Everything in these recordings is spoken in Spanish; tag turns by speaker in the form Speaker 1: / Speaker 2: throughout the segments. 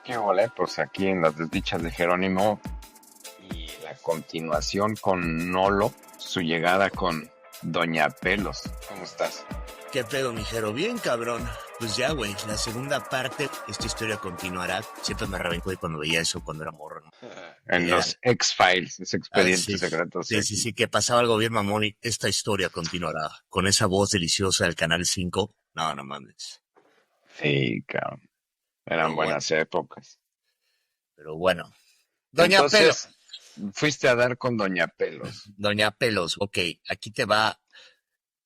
Speaker 1: Qué ole, pues aquí en las desdichas de Jerónimo y la continuación con Nolo, su llegada con Doña Pelos. ¿Cómo estás?
Speaker 2: ¿Qué pedo, mijero? Bien, cabrón. Pues ya, güey, la segunda parte, esta historia continuará. Siempre me reventé cuando veía eso cuando era morro, ¿no?
Speaker 1: En
Speaker 2: Era,
Speaker 1: los X-Files, ese
Speaker 2: sí,
Speaker 1: expedientes secretos
Speaker 2: sí, sí,
Speaker 1: X.
Speaker 2: sí, que pasaba algo bien, mamón, y esta historia continuará. Con esa voz deliciosa del Canal 5. No, no mames.
Speaker 1: Sí, cabrón. Eran
Speaker 2: Pero bueno,
Speaker 1: buenas épocas.
Speaker 2: pero bueno. Doña Pelo.
Speaker 1: Entonces, fuiste a dar con Doña Pelos.
Speaker 2: Doña Pelos, ok, aquí te va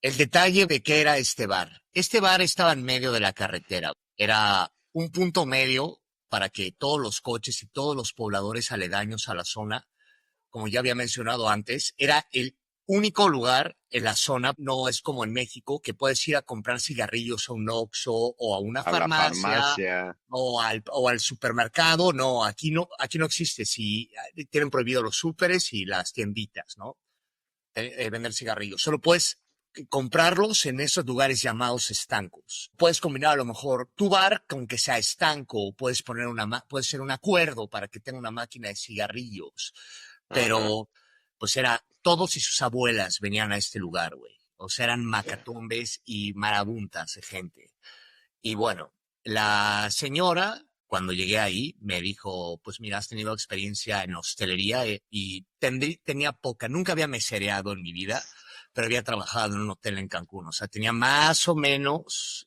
Speaker 2: el detalle de qué era este bar. Este bar estaba en medio de la carretera. Era un punto medio para que todos los coches y todos los pobladores aledaños a la zona, como ya había mencionado antes, era el único lugar en la zona, no es como en México, que puedes ir a comprar cigarrillos a un Oxxo o a una
Speaker 1: A la
Speaker 2: farmacia
Speaker 1: farmacia.
Speaker 2: o al supermercado. No, aquí no existe. Si tienen prohibido los súperes y las tienditas, ¿no? Vender cigarrillos. Solo puedes comprarlos en esos lugares llamados estancos. Puedes combinar a lo mejor tu bar con que sea estanco, puedes poner puede ser un acuerdo para que tenga una máquina de cigarrillos,
Speaker 1: Ajá.
Speaker 2: pero pues todos y sus abuelas venían a este lugar, güey. O sea, eran
Speaker 1: Sí.
Speaker 2: macatombes y marabuntas de gente. Y bueno, la señora, cuando llegué ahí, me dijo, pues mira, has tenido experiencia en hostelería y tenía poca, nunca había mesereado en mi vida, pero había trabajado en un hotel en Cancún. O sea, tenía más o menos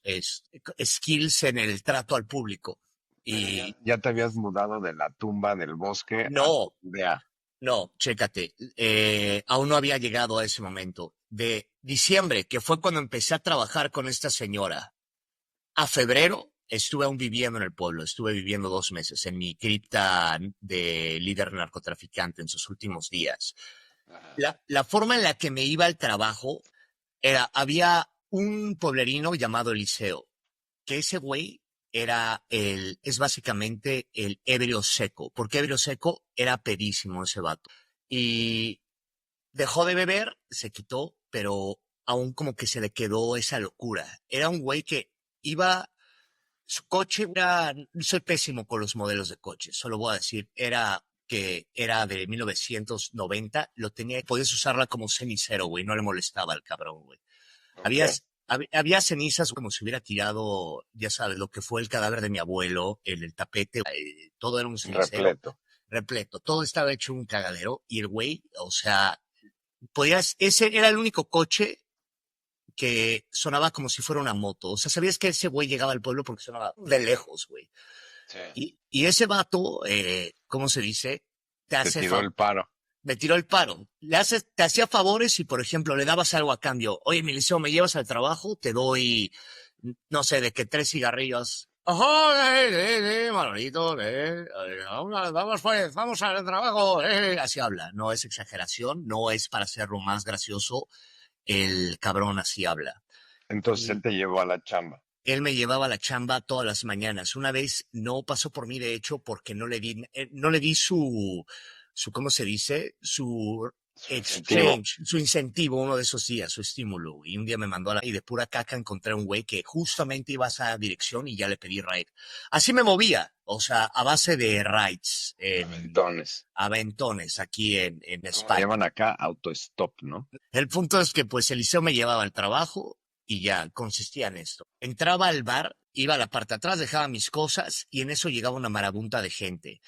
Speaker 2: skills en el trato al público.
Speaker 1: Pero ya,
Speaker 2: Y
Speaker 1: ya te habías mudado de la tumba del bosque a
Speaker 2: no,
Speaker 1: Aldea.
Speaker 2: no, chécate, aún no había llegado a ese momento. De diciembre, que fue cuando empecé a trabajar con esta señora, a febrero estuve aún viviendo en el pueblo, estuve viviendo 2 meses en mi cripta de líder narcotraficante en sus últimos días.
Speaker 1: Ajá.
Speaker 2: La forma en la que me iba al trabajo había un pueblerino llamado Eliseo, que ese güey es básicamente el ebrio seco, porque ebrio seco era pedísimo ese vato. Y dejó de beber, se quitó, pero aún como que se le quedó esa locura. Era un güey que iba su coche soy pésimo con los modelos de coches, solo voy a decir, era de 1990, podías usarla como cenicero, güey, no le molestaba al cabrón, güey.
Speaker 1: Ok.
Speaker 2: Había cenizas como si hubiera tirado, ya sabes, lo que fue el cadáver de mi abuelo, el tapete, todo era un cenicero
Speaker 1: Repleto.
Speaker 2: repleto, todo estaba hecho un cagadero y el güey, o sea, ese era el único coche que sonaba como si fuera una moto. O sea, sabías que ese güey llegaba al pueblo porque sonaba de lejos, güey.
Speaker 1: Sí.
Speaker 2: Y ese vato, ¿cómo se dice? Te
Speaker 1: Te
Speaker 2: hace
Speaker 1: tiró
Speaker 2: fa-
Speaker 1: el paro.
Speaker 2: Me tiró el paro. Te hacía favores y, por ejemplo, le dabas algo a cambio. Oye, mi liceo, me llevas al trabajo, te doy, no sé, de que 3 cigarrillos. Ajá, Manolito, vamos pues, vamos al trabajo, así habla. No es exageración, no es para hacerlo más gracioso. El cabrón así habla.
Speaker 1: Entonces él
Speaker 2: Y
Speaker 1: te llevó a la chamba.
Speaker 2: él me llevaba a la chamba todas las mañanas. Una vez no pasó por mí, de hecho, porque no le di ¿cómo se dice? Su
Speaker 1: Su incentivo.
Speaker 2: exchange, su incentivo uno de esos días, su estímulo. Y un día me mandó y de pura caca encontré a un güey que justamente iba a esa dirección y ya le pedí ride. Así me movía, o sea, a base de rides,
Speaker 1: Aventones.
Speaker 2: aventones aquí en
Speaker 1: Como le
Speaker 2: España.
Speaker 1: llaman acá, autostop, ¿no?
Speaker 2: El punto es que pues Eliseo me llevaba al trabajo y ya consistía en esto. Entraba al bar, iba a la parte de atrás, dejaba mis cosas y en eso llegaba una marabunta de gente.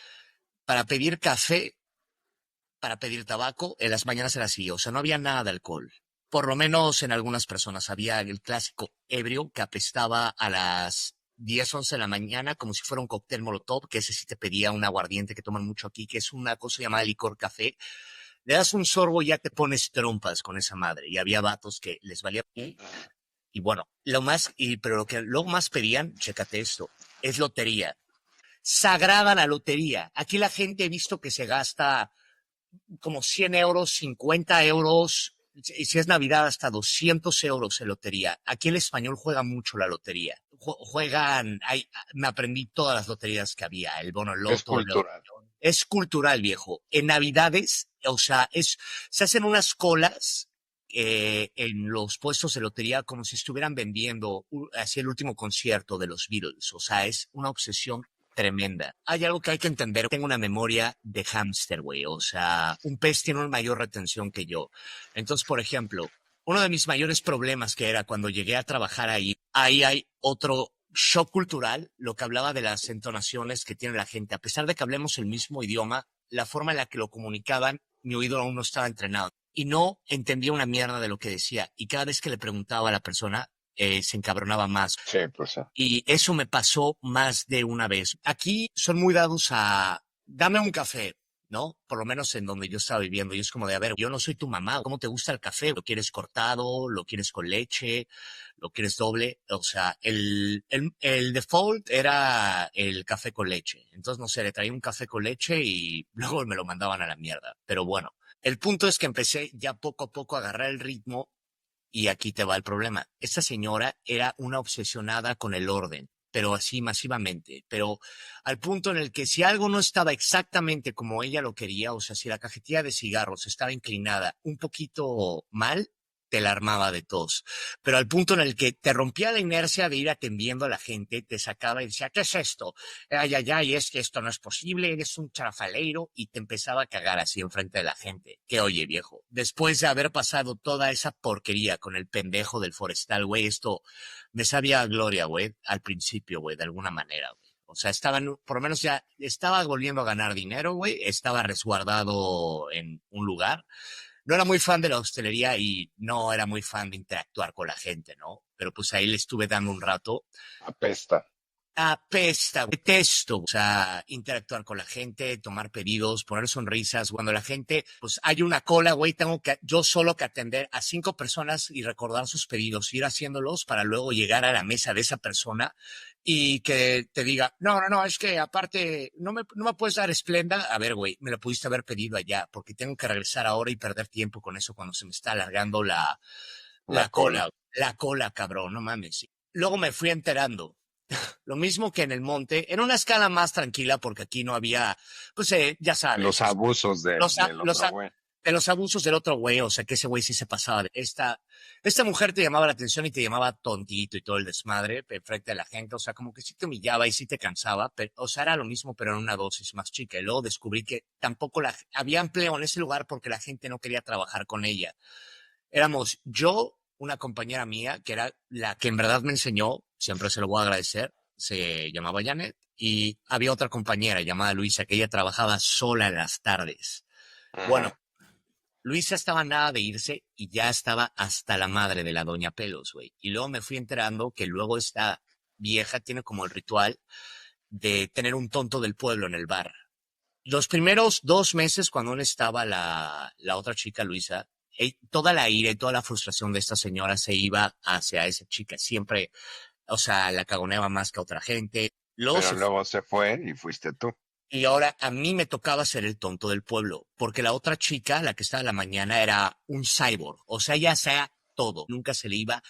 Speaker 2: Para pedir café, para pedir tabaco, en las mañanas era así, o sea, no había nada de alcohol. Por lo menos en algunas personas había el clásico ebrio que apestaba a las 10, 11 de la mañana como si fuera un cóctel molotov, que ese sí te pedía un aguardiente que toman mucho aquí, que es una cosa llamada licor café. Le das un sorbo y ya te pones trompas con esa madre. Y había vatos que les valía. Y bueno, pero lo que luego más pedían, chécate esto, es lotería. Sagrada la lotería. Aquí la gente he visto que se gasta como 100 euros, 50 euros, y si es Navidad hasta 200 euros en lotería. Aquí el español juega mucho la lotería. Me aprendí todas las loterías que había, el bono
Speaker 1: Es
Speaker 2: loto,
Speaker 1: cultural.
Speaker 2: es cultural, viejo. En Navidades, o sea, se hacen unas colas en los puestos de lotería como si estuvieran vendiendo así el último concierto de los Beatles. O sea, es una obsesión tremenda. Hay algo que hay que entender. Tengo una memoria de hámster, güey. O sea, un pez tiene una mayor retención que yo. Entonces, por ejemplo, uno de mis mayores problemas que era cuando llegué a trabajar ahí hay otro shock cultural, lo que hablaba de las entonaciones que tiene la gente. A pesar de que hablemos el mismo idioma, la forma en la que lo comunicaban, mi oído aún no estaba entrenado. Y no entendía una mierda de lo que decía. Y cada vez que le preguntaba a la persona, se encabronaba más.
Speaker 1: Sí, pues sí.
Speaker 2: Y eso me pasó más de una vez. Aquí son muy dados a, dame un café, ¿no? Por lo menos en donde yo estaba viviendo. Y es como de, a ver, yo no soy tu mamá. ¿Cómo te gusta el café? ¿Lo quieres cortado? ¿Lo quieres con leche? ¿Lo quieres doble? O sea, el default era el café con leche. Entonces, no sé, le traía un café con leche y luego me lo mandaban a la mierda. Pero bueno, el punto es que empecé ya poco a poco a agarrar el ritmo y aquí te va el problema. Esta señora era una obsesionada con el orden, pero así masivamente, pero al punto en el que si algo no estaba exactamente como ella lo quería, o sea, si la cajetilla de cigarros estaba inclinada un poquito mal, te la armaba de tos. Pero al punto en el que te rompía la inercia de ir atendiendo a la gente, te sacaba y decía, ¿qué es esto? Ay, ay, ay, es que esto no es posible, eres un charafaleiro, y te empezaba a cagar así enfrente de la gente. Que oye, viejo, después de haber pasado toda esa porquería con el pendejo del forestal, güey, esto me sabía a gloria, güey, al principio, güey, de alguna manera, güey. O sea, por lo menos ya estaba volviendo a ganar dinero, güey, estaba resguardado en un lugar. No era muy fan de la hostelería y no era muy fan de interactuar con la gente, ¿no? Pero pues ahí le estuve dando un rato.
Speaker 1: Apesta.
Speaker 2: Apesta, detesto, o sea, interactuar con la gente, tomar pedidos, poner sonrisas. Cuando la gente, pues hay una cola, güey, tengo que yo solo que atender a 5 personas y recordar sus pedidos, ir haciéndolos para luego llegar a la mesa de esa persona y que te diga, no, no, no, es que aparte, no me puedes dar esplenda. A ver, güey, me lo pudiste haber pedido allá, porque tengo que regresar ahora y perder tiempo con eso cuando se me está alargando
Speaker 1: La
Speaker 2: la
Speaker 1: cola.
Speaker 2: cola, la cola, cabrón, no mames. Luego me fui enterando lo mismo que en el monte, en una escala más tranquila, porque aquí no había, pues ya
Speaker 1: Los
Speaker 2: sabes,
Speaker 1: abusos
Speaker 2: los, a-
Speaker 1: del
Speaker 2: los,
Speaker 1: otro
Speaker 2: a-
Speaker 1: güey.
Speaker 2: de los abusos del otro güey, o sea, que ese güey sí se pasaba. Esta mujer te llamaba la atención y te llamaba tontito y todo el desmadre frente a la gente, o sea, como que sí te humillaba y sí te cansaba, pero, o sea, era lo mismo, pero en una dosis más chica. Y luego descubrí que tampoco había empleo en ese lugar porque la gente no quería trabajar con ella. Éramos yo, una compañera mía, que era la que en verdad me enseñó, siempre se lo voy a agradecer, se llamaba Janet, y había otra compañera llamada Luisa, que ella trabajaba sola en las tardes. Bueno,
Speaker 1: Ajá.
Speaker 2: Luisa estaba nada de irse y ya estaba hasta la madre de la Doña Pelos, güey. Y luego me fui enterando que luego esta vieja tiene como el ritual de tener un tonto del pueblo en el bar. Los primeros 2 meses, cuando aún estaba la otra chica, Luisa, toda la ira y toda la frustración de esta señora se iba hacia esa chica. Siempre, o sea, la cagoneaba más que a otra gente. Luego
Speaker 1: Pero
Speaker 2: se fu-
Speaker 1: luego se fue y fuiste tú.
Speaker 2: y ahora a mí me tocaba ser el tonto del pueblo, porque la otra chica, la que estaba en la mañana, era un cyborg. O sea, ella hacía todo. Nunca se le iba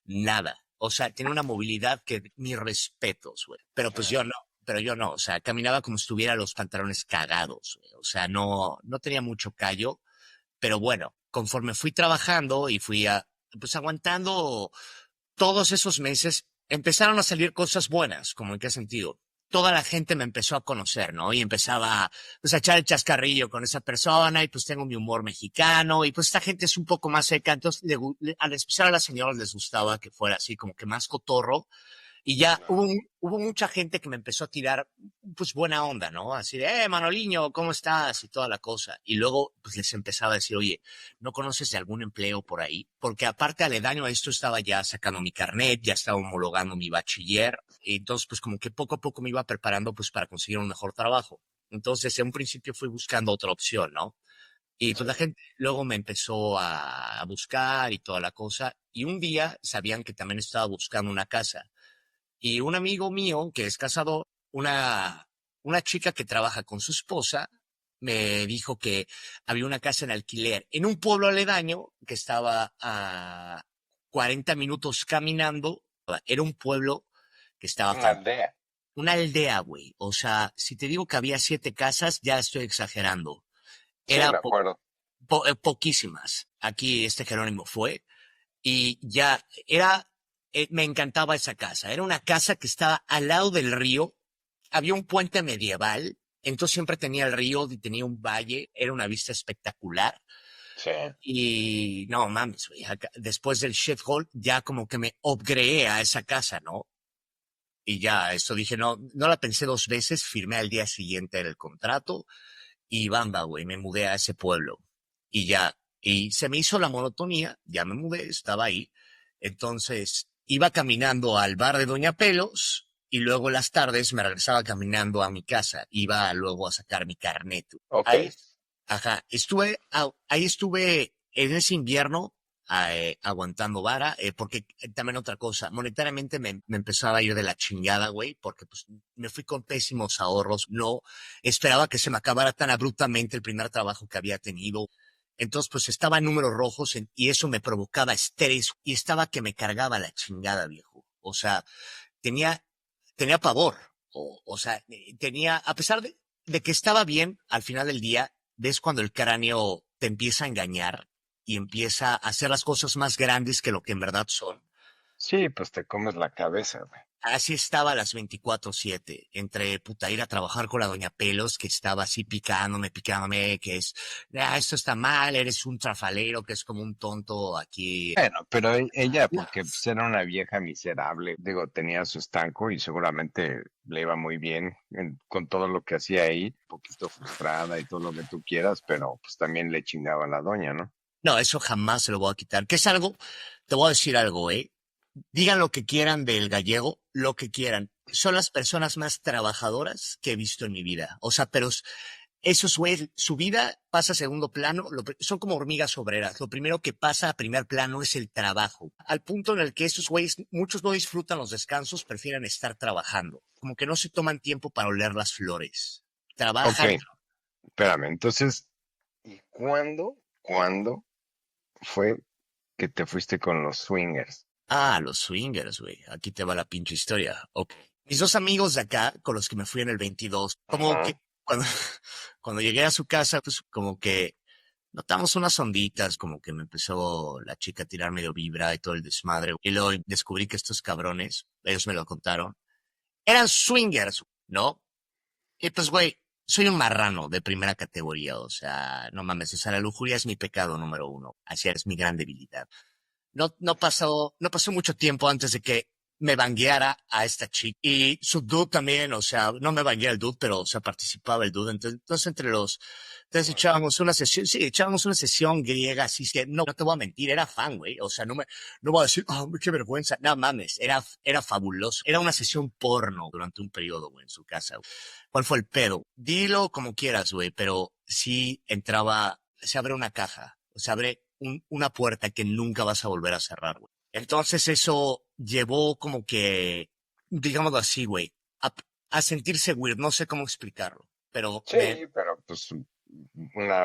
Speaker 2: nada. O sea, tiene una movilidad que mis respetos, güey. Pero yo no, o sea, caminaba como si tuviera los pantalones cagados, güey. O sea, no tenía mucho callo, pero bueno, conforme fui trabajando y pues aguantando todos esos meses, empezaron a salir cosas buenas, como en qué sentido. Toda la gente me empezó a conocer, ¿no? Y empezaba pues, a echar el chascarrillo con esa persona y pues tengo mi humor mexicano y pues esta gente es un poco más seca, entonces al especial a las señoras les gustaba que fuera así como que más cotorro y ya hubo mucha gente que me empezó a tirar, pues buena onda, ¿no? Así de, Manoliño, ¿cómo estás? Y toda la cosa. Y luego, pues les empezaba a decir, oye, ¿no conoces de algún empleo por ahí? Porque aparte aledaño a esto estaba ya sacando mi carnet, ya estaba homologando mi bachiller. Y entonces, pues como que poco a poco me iba preparando, pues para conseguir un mejor trabajo. Entonces, en un principio fui buscando otra opción, ¿no? Y pues
Speaker 1: Sí.
Speaker 2: la gente luego me empezó a buscar y toda la cosa. Y un día sabían que también estaba buscando una casa. Y un amigo mío que es casado, una chica que trabaja con su esposa, me dijo que había una casa en alquiler en un pueblo aledaño que estaba a 40 minutos caminando. Era un pueblo que estaba
Speaker 1: Una aldea.
Speaker 2: una aldea, güey. O sea, si te digo que había 7 casas, ya estoy exagerando.
Speaker 1: Sí,
Speaker 2: Era
Speaker 1: me acuerdo.
Speaker 2: poquísimas. Aquí este Jerónimo fue y me encantaba esa casa. Era una casa que estaba al lado del río, había un puente medieval, entonces siempre tenía el río y tenía un valle, era una vista espectacular.
Speaker 1: Sí.
Speaker 2: Y no mames, güey, después del shithole ya como que me upgradeé a esa casa, ¿no? Y ya, esto dije, no, no la pensé dos veces, firmé al día siguiente el contrato y bamba, güey, me mudé a ese pueblo. Y ya, y se me hizo la monotonía, ya me mudé, estaba ahí. Entonces, iba caminando al bar de Doña Pelos y luego en las tardes me regresaba caminando a mi casa. Iba luego a sacar mi carnet.
Speaker 1: Ok.
Speaker 2: Ahí, ajá, ahí estuve en ese invierno aguantando vara, porque también otra cosa, monetariamente me empezaba a ir de la chingada, güey, porque pues me fui con pésimos ahorros, no esperaba que se me acabara tan abruptamente el primer trabajo que había tenido. Entonces, pues estaba en números rojos y eso me provocaba estrés y estaba que me cargaba la chingada, viejo. O sea, tenía, tenía pavor. O sea, tenía, a pesar de que estaba bien al final del día, ves cuando el cráneo te empieza a engañar y empieza a hacer las cosas más grandes que lo que en verdad son.
Speaker 1: Sí, pues te comes la cabeza, güey.
Speaker 2: Así estaba a las 24/7, entre puta ir a trabajar con la doña Pelos, que estaba así picándome, que es, esto está mal, eres un trafalero, que es como un tonto aquí.
Speaker 1: Bueno, pero ella, porque pues, era una vieja miserable, digo, tenía su estanco y seguramente le iba muy bien con todo lo que hacía ahí, un poquito frustrada y todo lo que tú quieras, pero pues también le chingaba a la doña, ¿no?
Speaker 2: No, eso jamás se lo voy a quitar. Que es algo, te voy a decir algo, digan lo que quieran del gallego, lo que quieran. Son las personas más trabajadoras que he visto en mi vida. O sea, pero esos güeyes, su vida pasa a segundo plano, son como hormigas obreras. Lo primero que pasa a primer plano es el trabajo. Al punto en el que esos güeyes, muchos no disfrutan los descansos, prefieren estar trabajando. Como que no se toman tiempo para oler las flores.
Speaker 1: Ok,
Speaker 2: Trabajan.
Speaker 1: espérame, entonces, ¿y cuándo fue que te fuiste con los swingers?
Speaker 2: Ah, los swingers, güey. Aquí te va la pinche historia. Ok. Mis dos amigos de acá, con los que me fui en el 22, como que
Speaker 1: Ajá.
Speaker 2: cuando, cuando llegué a su casa, pues como que notamos unas onditas, como que me empezó la chica a tirar medio vibra y todo el desmadre. Y luego descubrí que estos cabrones, ellos me lo contaron, eran swingers, ¿no? Y pues, güey, soy un marrano de primera categoría, o sea, no mames, o sea, la lujuria es mi pecado número uno, así es mi gran debilidad. No pasó mucho tiempo antes de que me bangueara a esta chica. Y su dude también, o sea, no me banguea el dude, pero, o sea, participaba el dude. Entonces entonces echábamos una sesión, sí, echábamos una sesión griega, así que no te voy a mentir, era fan, güey. O sea, no voy a decir, oh, qué vergüenza. No mames, era fabuloso. Era una sesión porno durante un periodo, güey, en su casa. ¿Cuál fue el pedo? Dilo como quieras, güey, pero sí entraba, se abre una caja, o se abre una puerta que nunca vas a volver a cerrar, güey. Entonces eso llevó como que, digámoslo así, güey, a sentirse weird, no sé cómo explicarlo, pero
Speaker 1: Sí, pero pues una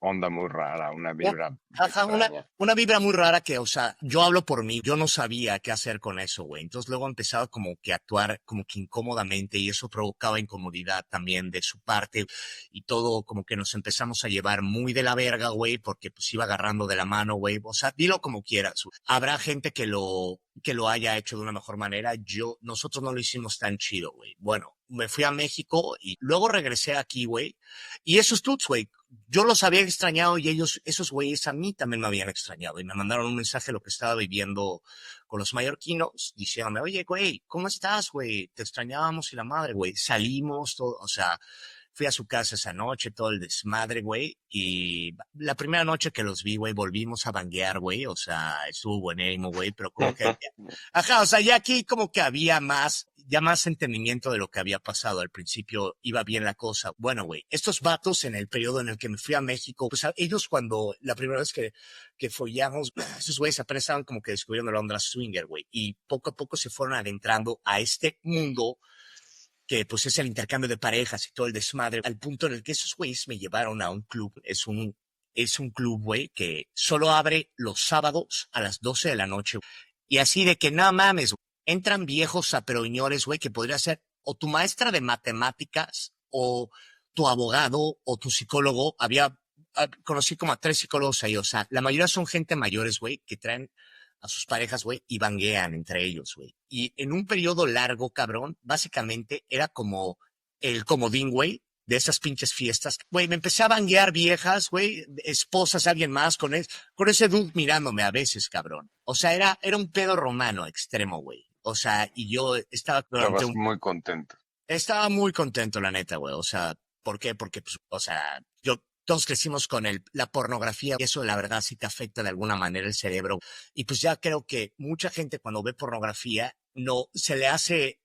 Speaker 1: onda muy rara, una
Speaker 2: ya,
Speaker 1: vibra
Speaker 2: ajá,
Speaker 1: extraña.
Speaker 2: una vibra muy rara que, o sea, yo hablo por mí, yo no sabía qué hacer con eso, güey. Entonces luego empezaba como que a actuar como que incómodamente y eso provocaba incomodidad también de su parte y todo como que nos empezamos a llevar muy de la verga, güey, porque pues iba agarrando de la mano, güey. O sea, dilo como quieras. Habrá gente que lo haya hecho de una mejor manera. Nosotros no lo hicimos tan chido, güey. Bueno, me fui a México y luego regresé aquí, güey. Y esos dudes, güey, yo los había extrañado y esos güeyes a mí también me habían extrañado y me mandaron un mensaje de lo que estaba viviendo con los mallorquinos, diciéndome, oye, güey, ¿cómo estás, güey? Te extrañábamos y la madre, güey. Salimos, todo, o sea, fui a su casa esa noche, todo el desmadre, güey, y la primera noche que los vi, güey, volvimos a banguear, güey, o sea, estuvo buenérrimo, güey, pero como que, ajá, o sea, ya aquí como que había ya más entendimiento de lo que había pasado. Al principio iba bien la cosa. Bueno, güey, estos vatos en el periodo en el que me fui a México, pues ellos cuando la primera vez que follamos, esos güeyes apenas estaban como que descubriendo la onda swinger, güey, y poco a poco se fueron adentrando a este mundo que pues es el intercambio de parejas y todo el desmadre, al punto en el que esos güeyes me llevaron a un club. Es un club, güey, que solo abre los sábados a las 12 de la noche. Y así de que, no mames, entran viejos aperoñores, güey, que podría ser o tu maestra de matemáticas o tu abogado o tu psicólogo. Conocí como a 3 psicólogos ahí, o sea, la mayoría son gente mayores, güey, que traen a sus parejas, güey, y banguean entre ellos, güey. Y en un periodo largo, cabrón, básicamente era como el comodín, güey, de esas pinches fiestas. Güey, me empecé a banguear viejas, güey, esposas, alguien más, con ese dude mirándome a veces, cabrón. O sea, era un pedo romano extremo, güey. O sea, y yo estaba durante
Speaker 1: Estabas
Speaker 2: un
Speaker 1: muy contento.
Speaker 2: estaba muy contento, la neta, güey. O sea, ¿por qué? Porque, pues, o sea, todos crecimos con la pornografía y eso, la verdad, sí te afecta de alguna manera el cerebro. Y pues ya creo que mucha gente cuando ve pornografía, no, se le hace,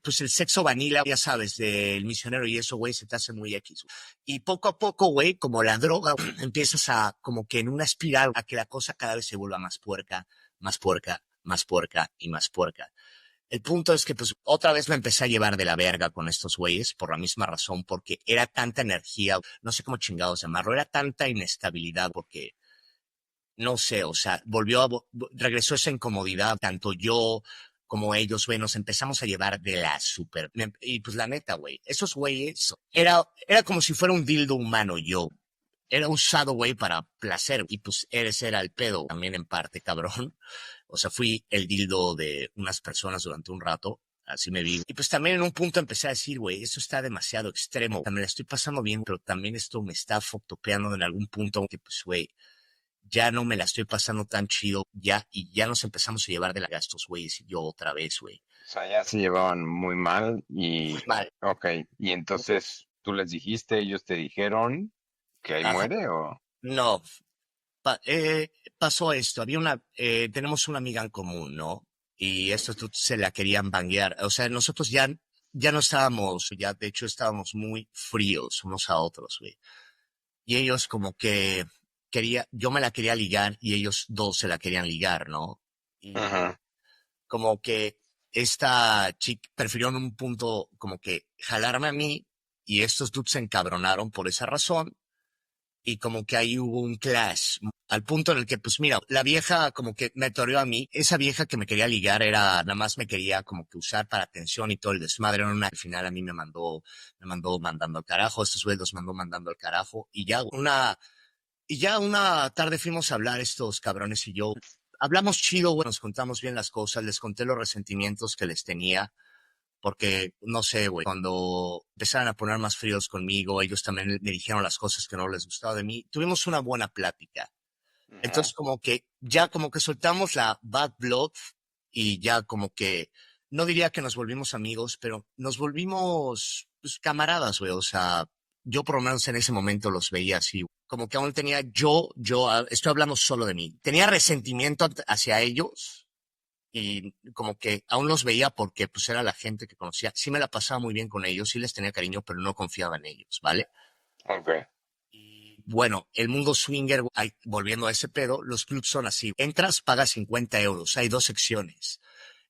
Speaker 2: pues el sexo vanilla, ya sabes, del misionero y eso, güey, se te hace muy X. Y poco a poco, güey, como la droga, empiezas a, como que en una espiral, a que la cosa cada vez se vuelva más puerca, más puerca, más puerca y más puerca. El punto es que pues otra vez me empecé a llevar de la verga con estos güeyes por la misma razón, porque era tanta energía, no sé cómo chingados llamarlo, era tanta inestabilidad porque, no sé, o sea, regresó esa incomodidad, tanto yo como ellos, güey, nos empezamos a llevar de la super. Y pues la neta, güey, esos güeyes, era como si fuera un dildo humano yo. Era usado, güey, para placer. Y pues ese era el pedo también en parte, cabrón. O sea, fui el dildo de unas personas durante un rato. Así me vi. Y pues también en un punto empecé a decir, güey, eso está demasiado extremo. Me la estoy pasando bien, pero también esto me está fotopeando en algún punto que, pues, güey, ya no me la estoy pasando tan chido. Ya, y ya nos empezamos a llevar de la gastos, güey, y yo otra vez, güey.
Speaker 1: O sea, ya se llevaban muy mal
Speaker 2: Muy
Speaker 1: y,
Speaker 2: mal.
Speaker 1: ok, y entonces tú les dijiste, ellos te dijeron que ahí
Speaker 2: Ajá.
Speaker 1: muere o...
Speaker 2: No, pa- eh, pasó esto. Tenemos una amiga en común, ¿no? Y esto se la querían banguear. O sea, nosotros ya no estábamos, ya de hecho estábamos muy fríos unos a otros, güey. Y ellos como que yo me la quería ligar y ellos dos se la querían ligar, ¿no? Y
Speaker 1: Ajá.
Speaker 2: como que esta chica prefirió en un punto como que jalarme a mí y estos dudes se encabronaron por esa razón y como que ahí hubo un clash, al punto en el que, pues mira, la vieja como que me toreó a mí, esa vieja que me quería ligar nada más me quería como que usar para atención y todo el desmadre, al final a mí me mandó mandando al carajo, estos güeyes los mandó mandando al carajo, y ya una tarde fuimos a hablar estos cabrones y yo, hablamos chido, güey, nos contamos bien las cosas, les conté los resentimientos que les tenía, porque, no sé, güey, cuando empezaron a poner más fríos conmigo, ellos también me dijeron las cosas que no les gustaba de mí. Tuvimos una buena plática.
Speaker 1: Ajá.
Speaker 2: Entonces, como que ya como que soltamos la bad blood y ya como que, no diría que nos volvimos amigos, pero nos volvimos pues, camaradas, güey. O sea, yo por lo menos en ese momento los veía así. Como que aún tenía estoy hablando solo de mí. Tenía resentimiento hacia ellos y como que aún los veía porque pues era la gente que conocía. Sí me la pasaba muy bien con ellos, sí les tenía cariño, pero no confiaba en ellos, ¿vale?
Speaker 1: Ok.
Speaker 2: Y bueno, el mundo swinger, volviendo a ese pedo, los clubs son así. Entras, pagas 50 euros, hay dos secciones.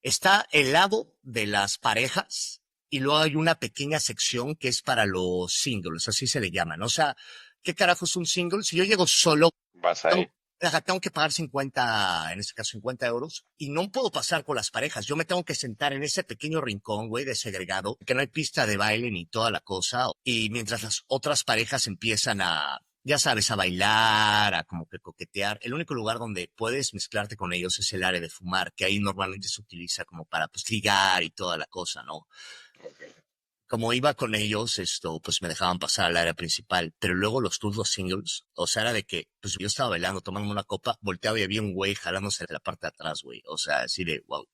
Speaker 2: Está el lado de las parejas y luego hay una pequeña sección que es para los singles, así se le llaman. O sea, ¿qué carajo es un single? Si yo llego solo,
Speaker 1: Vas ahí.
Speaker 2: tengo, tengo que pagar 50, en este caso 50 euros, y no puedo pasar con las parejas. Yo me tengo que sentar en ese pequeño rincón, güey, desegregado, que no hay pista de baile ni toda la cosa. Y mientras las otras parejas empiezan ya sabes, a bailar, a como que coquetear. El único lugar donde puedes mezclarte con ellos es el área de fumar, que ahí normalmente se utiliza como para, pues, ligar y toda la cosa, ¿no? Como iba con ellos, pues me dejaban pasar al área principal, pero luego los tours, los singles, o sea, era de que, pues yo estaba bailando, tomando una copa, volteaba y había un güey jalándose de la parte de atrás, güey, o sea, así de, wow.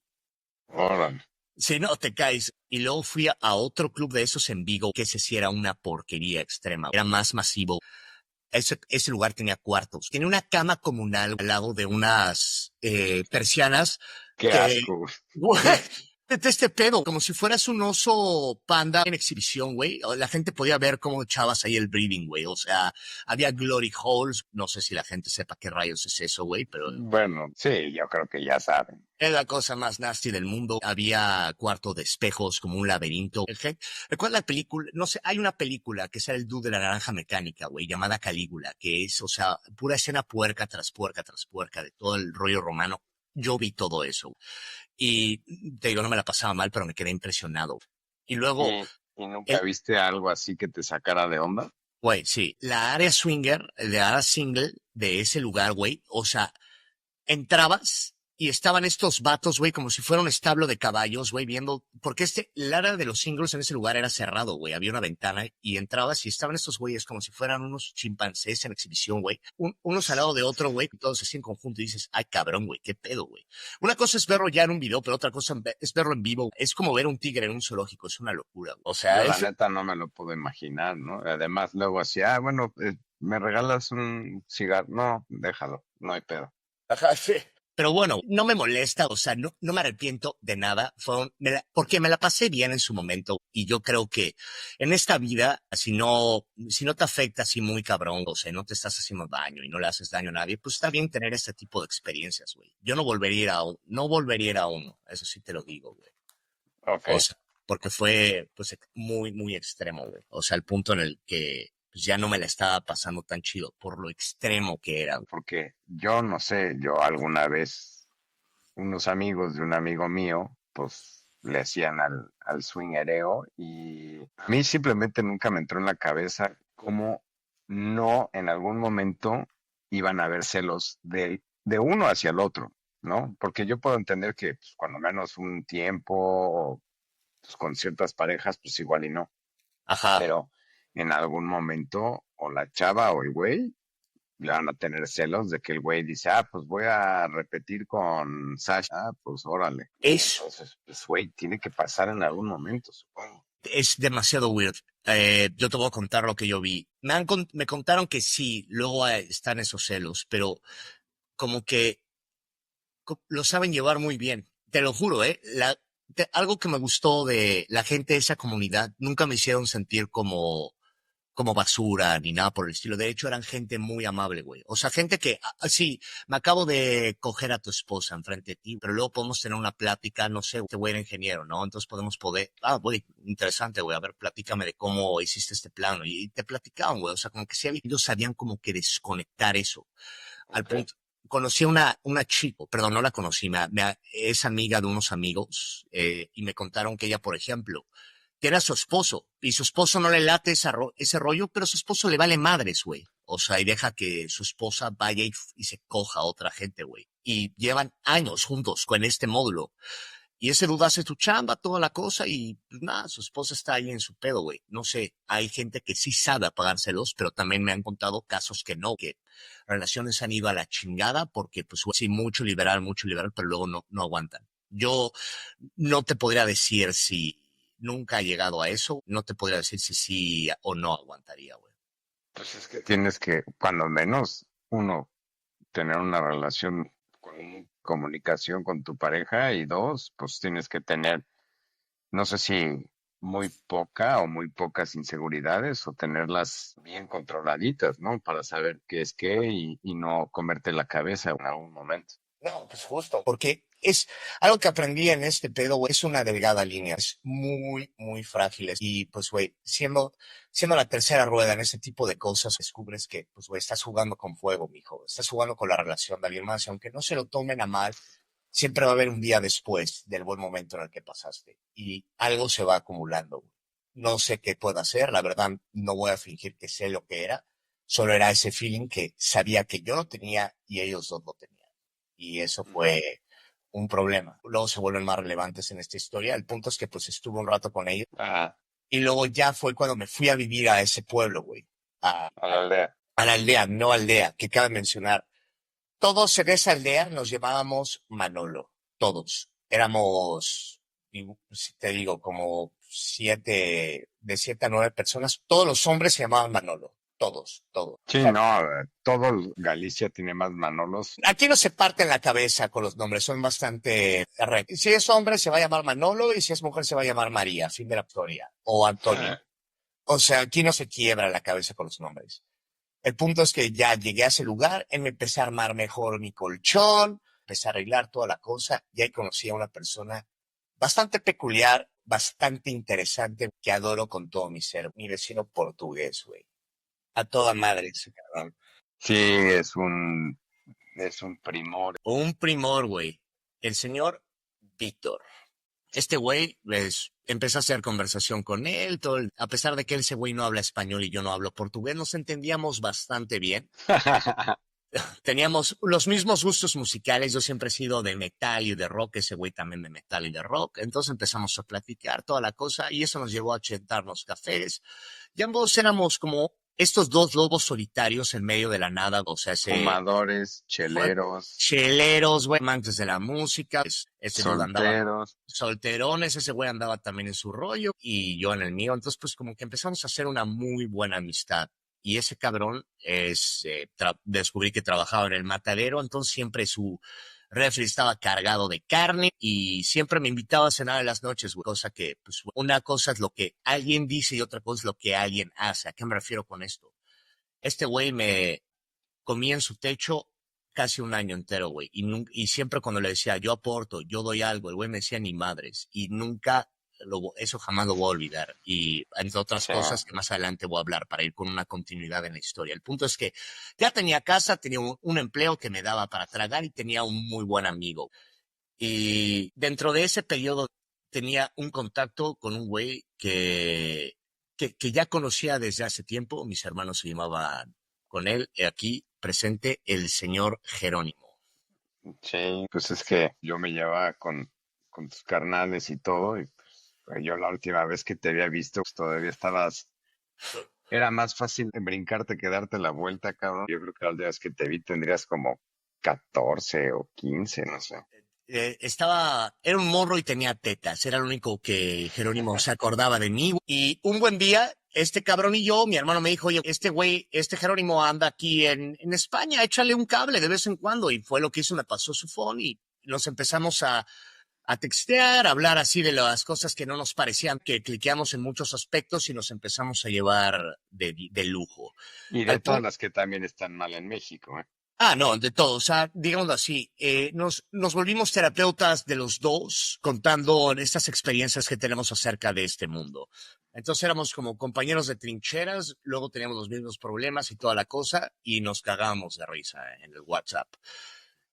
Speaker 1: Órale.
Speaker 2: Si no, te caes. Y luego fui a otro club de esos en Vigo, que ese sí era una porquería extrema, era más masivo. Ese lugar tenía cuartos. Tenía una cama comunal al lado de unas persianas
Speaker 1: Qué
Speaker 2: que,
Speaker 1: asco, güey.
Speaker 2: güey, de este pedo, como si fueras un oso panda en exhibición, güey. La gente podía ver cómo echabas ahí el breeding, güey. O sea, había glory holes. No sé si la gente sepa qué rayos es eso, güey, pero
Speaker 1: Bueno, sí, yo creo que ya saben.
Speaker 2: es la cosa más nasty del mundo. Había cuarto de espejos, como un laberinto. ¿Recuerda la película? No sé, hay una película que es el dude de la naranja mecánica, güey, llamada Calígula, que es, o sea, pura escena puerca tras puerca tras puerca de todo el rollo romano. Yo vi todo eso. Y te digo, no me la pasaba mal, pero me quedé impresionado. Y luego,
Speaker 1: ¿Y nunca
Speaker 2: el,
Speaker 1: viste algo así que te sacara de onda?
Speaker 2: güey, sí, la área swinger, la área single de ese lugar, güey, o sea, entrabas y estaban estos vatos, güey, como si fuera un establo de caballos, güey, viendo, porque el área de los singles en ese lugar era cerrado, güey, había una ventana y entrabas y estaban estos güeyes como si fueran unos chimpancés en exhibición, güey, unos al lado de otro, güey, y todos así en conjunto y dices, ay, cabrón, güey, qué pedo, güey. Una cosa es verlo ya en un video, pero otra cosa es verlo en vivo. Es como ver un tigre en un zoológico, es una locura, güey. O sea,
Speaker 1: Yo la neta no me lo puedo imaginar, ¿no? Además, luego así, bueno, ¿me regalas un cigarro? No, déjalo, no hay pedo.
Speaker 2: Ajá, sí. Pero bueno, no me molesta, o sea, no me arrepiento de nada, porque me la pasé bien en su momento y yo creo que en esta vida, si no te afecta así muy cabrón, o sea, no te estás haciendo daño y no le haces daño a nadie, pues está bien tener este tipo de experiencias, güey. Yo no volvería a ir no volvería a ir a uno, eso sí te lo digo, güey.
Speaker 1: Ok.
Speaker 2: O sea, porque fue, pues, muy, muy extremo, güey. O sea, el punto en el que pues, ya no me la estaba pasando tan chido por lo extremo que era, güey.
Speaker 1: Porque yo no sé, yo alguna vez, unos amigos de un amigo mío, pues le hacían al swingereo y a mí simplemente nunca me entró en la cabeza cómo no en algún momento iban a haber celos de uno hacia el otro, ¿no? Porque yo puedo entender que pues, cuando menos un tiempo, pues, con ciertas parejas, pues igual y no,
Speaker 2: Ajá.
Speaker 1: pero en algún momento o la chava o el güey le van a tener celos de que el güey dice, pues voy a repetir con Sasha, pues órale. Y
Speaker 2: Es,
Speaker 1: entonces, pues güey, tiene que pasar en algún momento, supongo.
Speaker 2: es demasiado weird. Yo te voy a contar lo que yo vi. Me contaron que sí, luego están esos celos, pero como que lo saben llevar muy bien. Te lo juro, algo que me gustó de la gente de esa comunidad, nunca me hicieron sentir como basura ni nada por el estilo. De hecho, eran gente muy amable, güey. O sea, gente que, sí, me acabo de coger a tu esposa enfrente de ti, pero luego podemos tener una plática, no sé, este güey era ingeniero, ¿no? Entonces güey, interesante, güey, a ver, platícame de cómo hiciste este plano. Y te platicaban, güey, o sea, como que sí, ellos sabían como que desconectar eso. Al
Speaker 1: Ok.
Speaker 2: punto, conocí a una chico, perdón, no la conocí, es amiga de unos amigos, y me contaron que ella, por ejemplo, que era su esposo, y su esposo no le late ese rollo, pero su esposo le vale madres, güey. O sea, y deja que su esposa vaya y se coja a otra gente, güey. Y llevan años juntos con este módulo. Y ese duda hace su chamba, toda la cosa, y pues nada, su esposa está ahí en su pedo, güey. No sé, hay gente que sí sabe apagárselos, pero también me han contado casos que no, que relaciones han ido a la chingada porque, pues, sí, mucho liberal, pero luego no aguantan. Yo no te podría decir si nunca ha llegado a eso, no te podría decir si sí o no aguantaría, güey.
Speaker 1: Pues es que tienes que, cuando menos, uno, tener una relación con comunicación con tu pareja y dos, pues tienes que tener, no sé si muy poca o muy pocas inseguridades o tenerlas bien controladitas, ¿no? Para saber qué es qué y no comerte la cabeza en algún momento.
Speaker 2: No, pues justo. Porque es algo que aprendí en este pedo, güey, es una delgada línea, es muy, muy frágil. Y pues, güey, siendo la tercera rueda en ese tipo de cosas, descubres que, pues, güey, estás jugando con fuego, mijo. Estás jugando con la relación de alguien más. Y aunque no se lo tomen a mal, siempre va a haber un día después del buen momento en el que pasaste. Y algo se va acumulando, güey. No sé qué pueda hacer, la verdad, no voy a fingir que sé lo que era. Solo era ese feeling que sabía que yo no tenía y ellos dos lo tenían. Y eso
Speaker 1: Ujú.
Speaker 2: fue un problema. Luego se vuelven más relevantes en esta historia. El punto es que pues estuve un rato con ellos
Speaker 1: Ah,
Speaker 2: y luego ya fue cuando me fui a vivir a ese pueblo, güey.
Speaker 1: a la aldea.
Speaker 2: A la aldea, no aldea, que cabe mencionar. Todos en esa aldea nos llamábamos Manolo. Todos. Éramos, si te digo, como de 7 a 9 personas. Todos los hombres se llamaban Manolo. Todos, todos.
Speaker 1: Sí, no, todo Galicia tiene más Manolos.
Speaker 2: Aquí no se parten la cabeza con los nombres, son bastante rectos. Si es hombre se va a llamar Manolo y si es mujer se va a llamar María, fin de la historia, o Antonio. O sea, aquí no se quiebra la cabeza con los nombres. El punto es que ya llegué a ese lugar, me empecé a armar mejor mi colchón, empecé a arreglar toda la cosa, y ahí conocí a una persona bastante peculiar, bastante interesante, que adoro con todo mi ser, mi vecino portugués, güey. A toda madre ese cabrón.
Speaker 1: Sí, es un primor.
Speaker 2: Un primor, güey. El señor Víctor. Este güey, pues, empecé a hacer conversación con él, a pesar de que ese güey no habla español y yo no hablo portugués, nos entendíamos bastante bien. teníamos los mismos gustos musicales. Yo siempre he sido de metal y de rock, ese güey también de metal y de rock. Entonces empezamos a platicar toda la cosa y eso nos llevó a chentarnos cafés. Y ambos éramos como estos dos lobos solitarios en medio de la nada, o sea,
Speaker 1: Fumadores, cheleros,
Speaker 2: cheleros, güey, amantes de la música. Ese dude andaba
Speaker 1: solteros.
Speaker 2: solterones, ese güey andaba también en su rollo y yo en el mío. Entonces, pues como que empezamos a hacer una muy buena amistad. Y ese cabrón descubrí que trabajaba en el matadero, entonces siempre su refri estaba cargado de carne y siempre me invitaba a cenar en las noches, güey. Cosa que, pues, una cosa es lo que alguien dice y otra cosa es lo que alguien hace. ¿A qué me refiero con esto? Este güey me comía en su techo casi un año entero, güey. Y siempre cuando le decía, yo aporto, yo doy algo, el güey me decía ni madres. Y nunca, eso jamás lo voy a olvidar. Y entre otras
Speaker 1: Sí,
Speaker 2: cosas que más adelante voy a hablar para ir con una continuidad en la historia. El punto es que ya tenía casa, tenía un empleo que me daba para tragar y tenía un muy buen amigo. Y dentro de ese periodo tenía un contacto con un güey que ya conocía desde hace tiempo. Mis hermanos se llamaban con él, aquí presente, el señor Jerónimo.
Speaker 1: sí, pues es que yo me llevaba con tus carnales y todo, y pues, yo la última vez que te había visto, pues todavía estabas, era más fácil brincarte que darte la vuelta, cabrón. Yo creo que la última vez que te vi tendrías como 14 o 15, no sé.
Speaker 2: Era un morro y tenía tetas, era lo único que Jerónimo se acordaba de mí. Y un buen día, este cabrón y yo, mi hermano me dijo, oye, este güey, este Jerónimo anda aquí en España, échale un cable de vez en cuando. Y fue lo que hizo, me pasó su phone y nos empezamos a textear, a hablar así de las cosas que no nos parecían, que cliqueamos en muchos aspectos y nos empezamos a llevar de lujo.
Speaker 1: Y de
Speaker 2: Al
Speaker 1: todas
Speaker 2: punto,
Speaker 1: las que también están mal en México, ¿eh?
Speaker 2: no, de todo, o sea, digámoslo así, nos volvimos terapeutas de los dos, contando estas experiencias que tenemos acerca de este mundo. Entonces éramos como compañeros de trincheras, luego teníamos los mismos problemas y toda la cosa, y nos cagábamos de risa en el WhatsApp.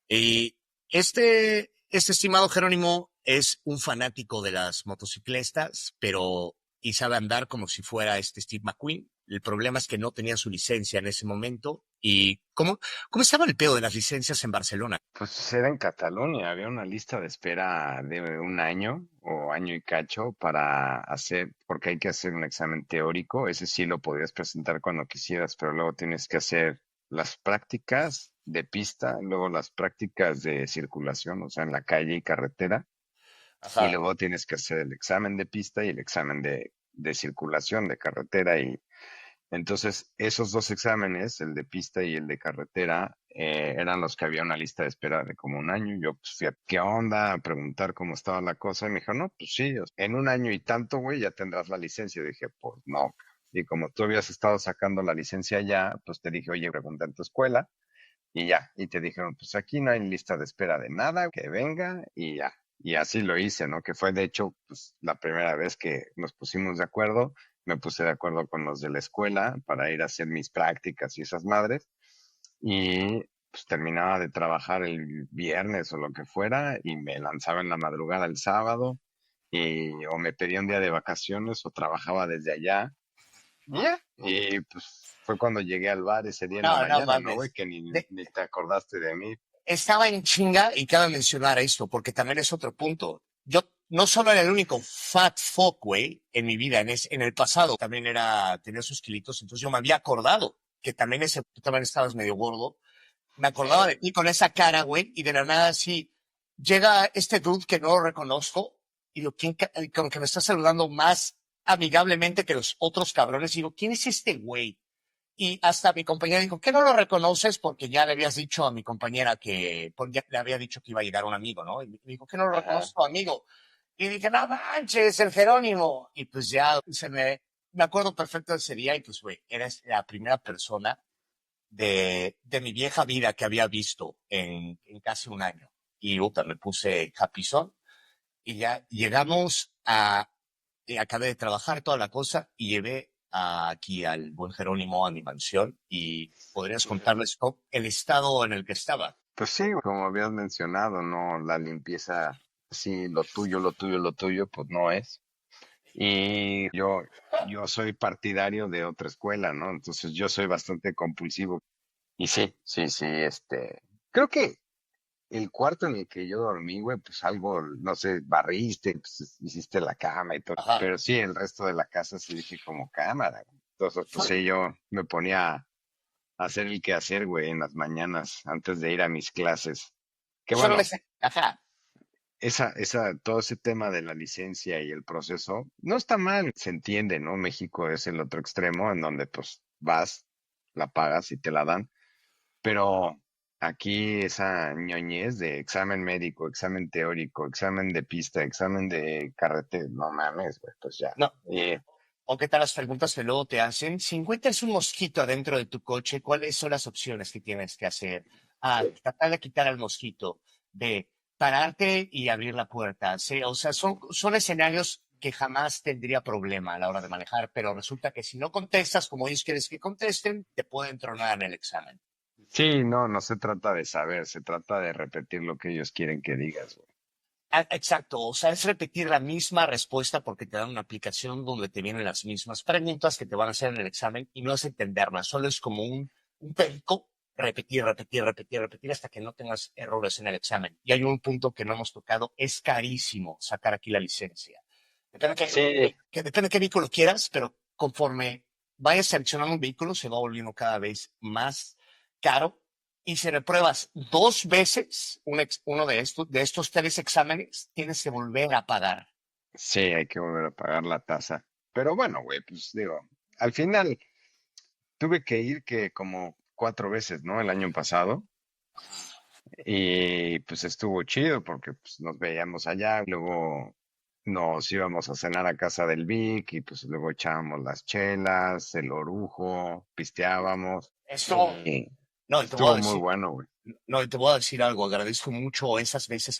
Speaker 2: Y este estimado Jerónimo es un fanático de las motocicletas, pero y sabe andar como si fuera este Steve McQueen. El problema es que no tenía su licencia en ese momento. ¿Y cómo estaba el pedo de las licencias en Barcelona?
Speaker 1: Pues era en Cataluña, había una lista de espera de un año o año y cacho para hacer, porque hay que hacer un examen teórico, ese sí lo podías presentar cuando quisieras, pero luego tienes que hacer las prácticas de pista, luego las prácticas de circulación, o sea, en la calle y carretera, y
Speaker 2: Ajá.
Speaker 1: luego tienes que hacer el examen de pista y el examen de circulación de carretera y entonces, esos dos exámenes, el de pista y el de carretera, eran los que había una lista de espera de como un año. Yo, pues, fui a qué onda, a preguntar cómo estaba la cosa. Y me dijo, no, pues sí, en un año y tanto, güey, ya tendrás la licencia. Y dije, pues no. Y como tú habías estado sacando la licencia ya, pues te dije, oye, pregunta en tu escuela. Y ya. Y te dijeron, pues aquí no hay lista de espera de nada, que venga y ya. Y así lo hice, ¿no? Que fue de hecho, pues la primera vez que nos pusimos de acuerdo. Me puse de acuerdo con los de la escuela para ir a hacer mis prácticas y esas madres. Y pues terminaba de trabajar el viernes o lo que fuera y me lanzaba en la madrugada el sábado y o me pedía un día de vacaciones o trabajaba desde allá. Y ya. Y pues fue cuando llegué al bar ese día en la
Speaker 2: No, no
Speaker 1: mañana, ¿no, güey?
Speaker 2: mames.
Speaker 1: Que ni te acordaste de mí.
Speaker 2: Estaba en chinga y cabe mencionar esto, porque también es otro punto. Yo no solo era el único fat fuck, güey, en mi vida, en el pasado también tenía sus kilitos, entonces yo me había acordado que también tú también estabas medio gordo. Me acordaba
Speaker 1: Sí.
Speaker 2: de ti con esa cara, güey, y de la nada así, llega este dude que no lo reconozco, y digo, como que me está saludando más amigablemente que los otros cabrones, y digo, ¿quién es este güey? Y hasta mi compañera dijo, ¿qué no lo reconoces? Porque ya le habías dicho a mi compañera porque ya le había dicho que iba a llegar un amigo, ¿no? Y me dijo, ¿qué no lo
Speaker 1: Ajá.
Speaker 2: reconoces tu amigo? Y dije, no manches, el Jerónimo. Y pues ya me acuerdo perfecto de ese día y pues, güey, eres la primera persona de mi vieja vida que había visto en casi un año. Y puta, me puse capizón y ya llegamos acabé de trabajar toda la cosa y llevé aquí al buen Jerónimo a mi mansión y podrías contarles el estado en el que estaba.
Speaker 1: Pues sí, como habías mencionado, ¿no? La limpieza, sí, lo tuyo, lo tuyo, lo tuyo, pues no es. Y yo soy partidario de otra escuela, ¿no? Entonces yo soy bastante compulsivo. Y sí, sí, sí, creo que el cuarto en el que yo dormí, güey, pues algo, no sé, barriste, pues hiciste la cama y todo,
Speaker 2: Ajá.
Speaker 1: pero sí, el resto de la casa sí dije como cámara, güey. Entonces, pues sí, yo me ponía a hacer el quehacer, güey, en las mañanas antes de ir a mis clases. Que
Speaker 2: Solo
Speaker 1: bueno,
Speaker 2: ajá.
Speaker 1: todo ese tema de la licencia y el proceso no está mal, se entiende, ¿no? México es el otro extremo en donde pues vas, la pagas y te la dan, pero aquí esa ñoñez de examen médico, examen teórico, examen de pista, examen de carretera, no mames, güey, pues ya.
Speaker 2: No.
Speaker 1: Y
Speaker 2: ¿O qué tal las preguntas que luego te hacen? Si encuentras un mosquito adentro de tu coche, ¿cuáles son las opciones que tienes que hacer? A, tratar de quitar al mosquito. B, pararte y abrir la puerta. C, o sea, son escenarios que jamás tendría problema a la hora de manejar, pero resulta que si no contestas como ellos quieres que contesten, te pueden tronar en el examen.
Speaker 1: sí, no, no se trata de saber, se trata de repetir lo que ellos quieren que digas, güey.
Speaker 2: Exacto, o sea, es repetir la misma respuesta porque te dan una aplicación donde te vienen las mismas preguntas que te van a hacer en el examen y no es entenderlas, solo es como un perico, repetir, repetir, repetir, repetir hasta que no tengas errores en el examen. Y hay un punto que no hemos tocado, es carísimo sacar aquí la licencia. Depende
Speaker 1: Sí,
Speaker 2: depende de qué vehículo quieras, pero conforme vayas seleccionando un vehículo se va volviendo cada vez más caro y si repruebas dos veces uno de estos tres exámenes, tienes que volver a pagar.
Speaker 1: sí, hay que volver a pagar la tasa. Pero bueno, güey, pues digo, al final tuve que ir que como 4 veces, ¿no? El año pasado. Y pues estuvo chido porque pues, nos veíamos allá, luego nos íbamos a cenar a casa del Vic y pues luego echábamos las chelas, el orujo, pisteábamos
Speaker 2: Esto,
Speaker 1: y
Speaker 2: no, y te voy a
Speaker 1: estuvo muy
Speaker 2: decir,
Speaker 1: bueno, güey.
Speaker 2: no, y te voy a decir algo, agradezco mucho esas veces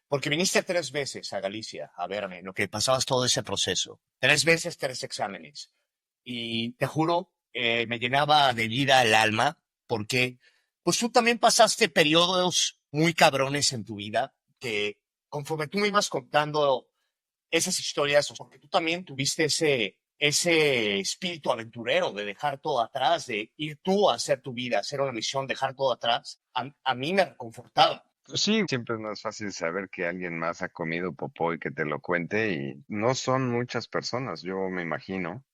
Speaker 2: porque viniste tres veces a Galicia a verme, lo que pasabas todo ese proceso. Tres veces, tres exámenes. Y te juro, me llenaba de vida el alma, porque pues tú también pasaste periodos muy cabrones en tu vida, que conforme tú me ibas contando esas historias, porque tú también tuviste ese espíritu aventurero de dejar todo atrás, de ir tú a hacer tu vida, hacer una misión, dejar todo atrás, a mí me reconfortaba.
Speaker 1: Pues sí, siempre es más fácil saber que alguien más ha comido popó y que te lo cuente y no son muchas personas, yo me imagino,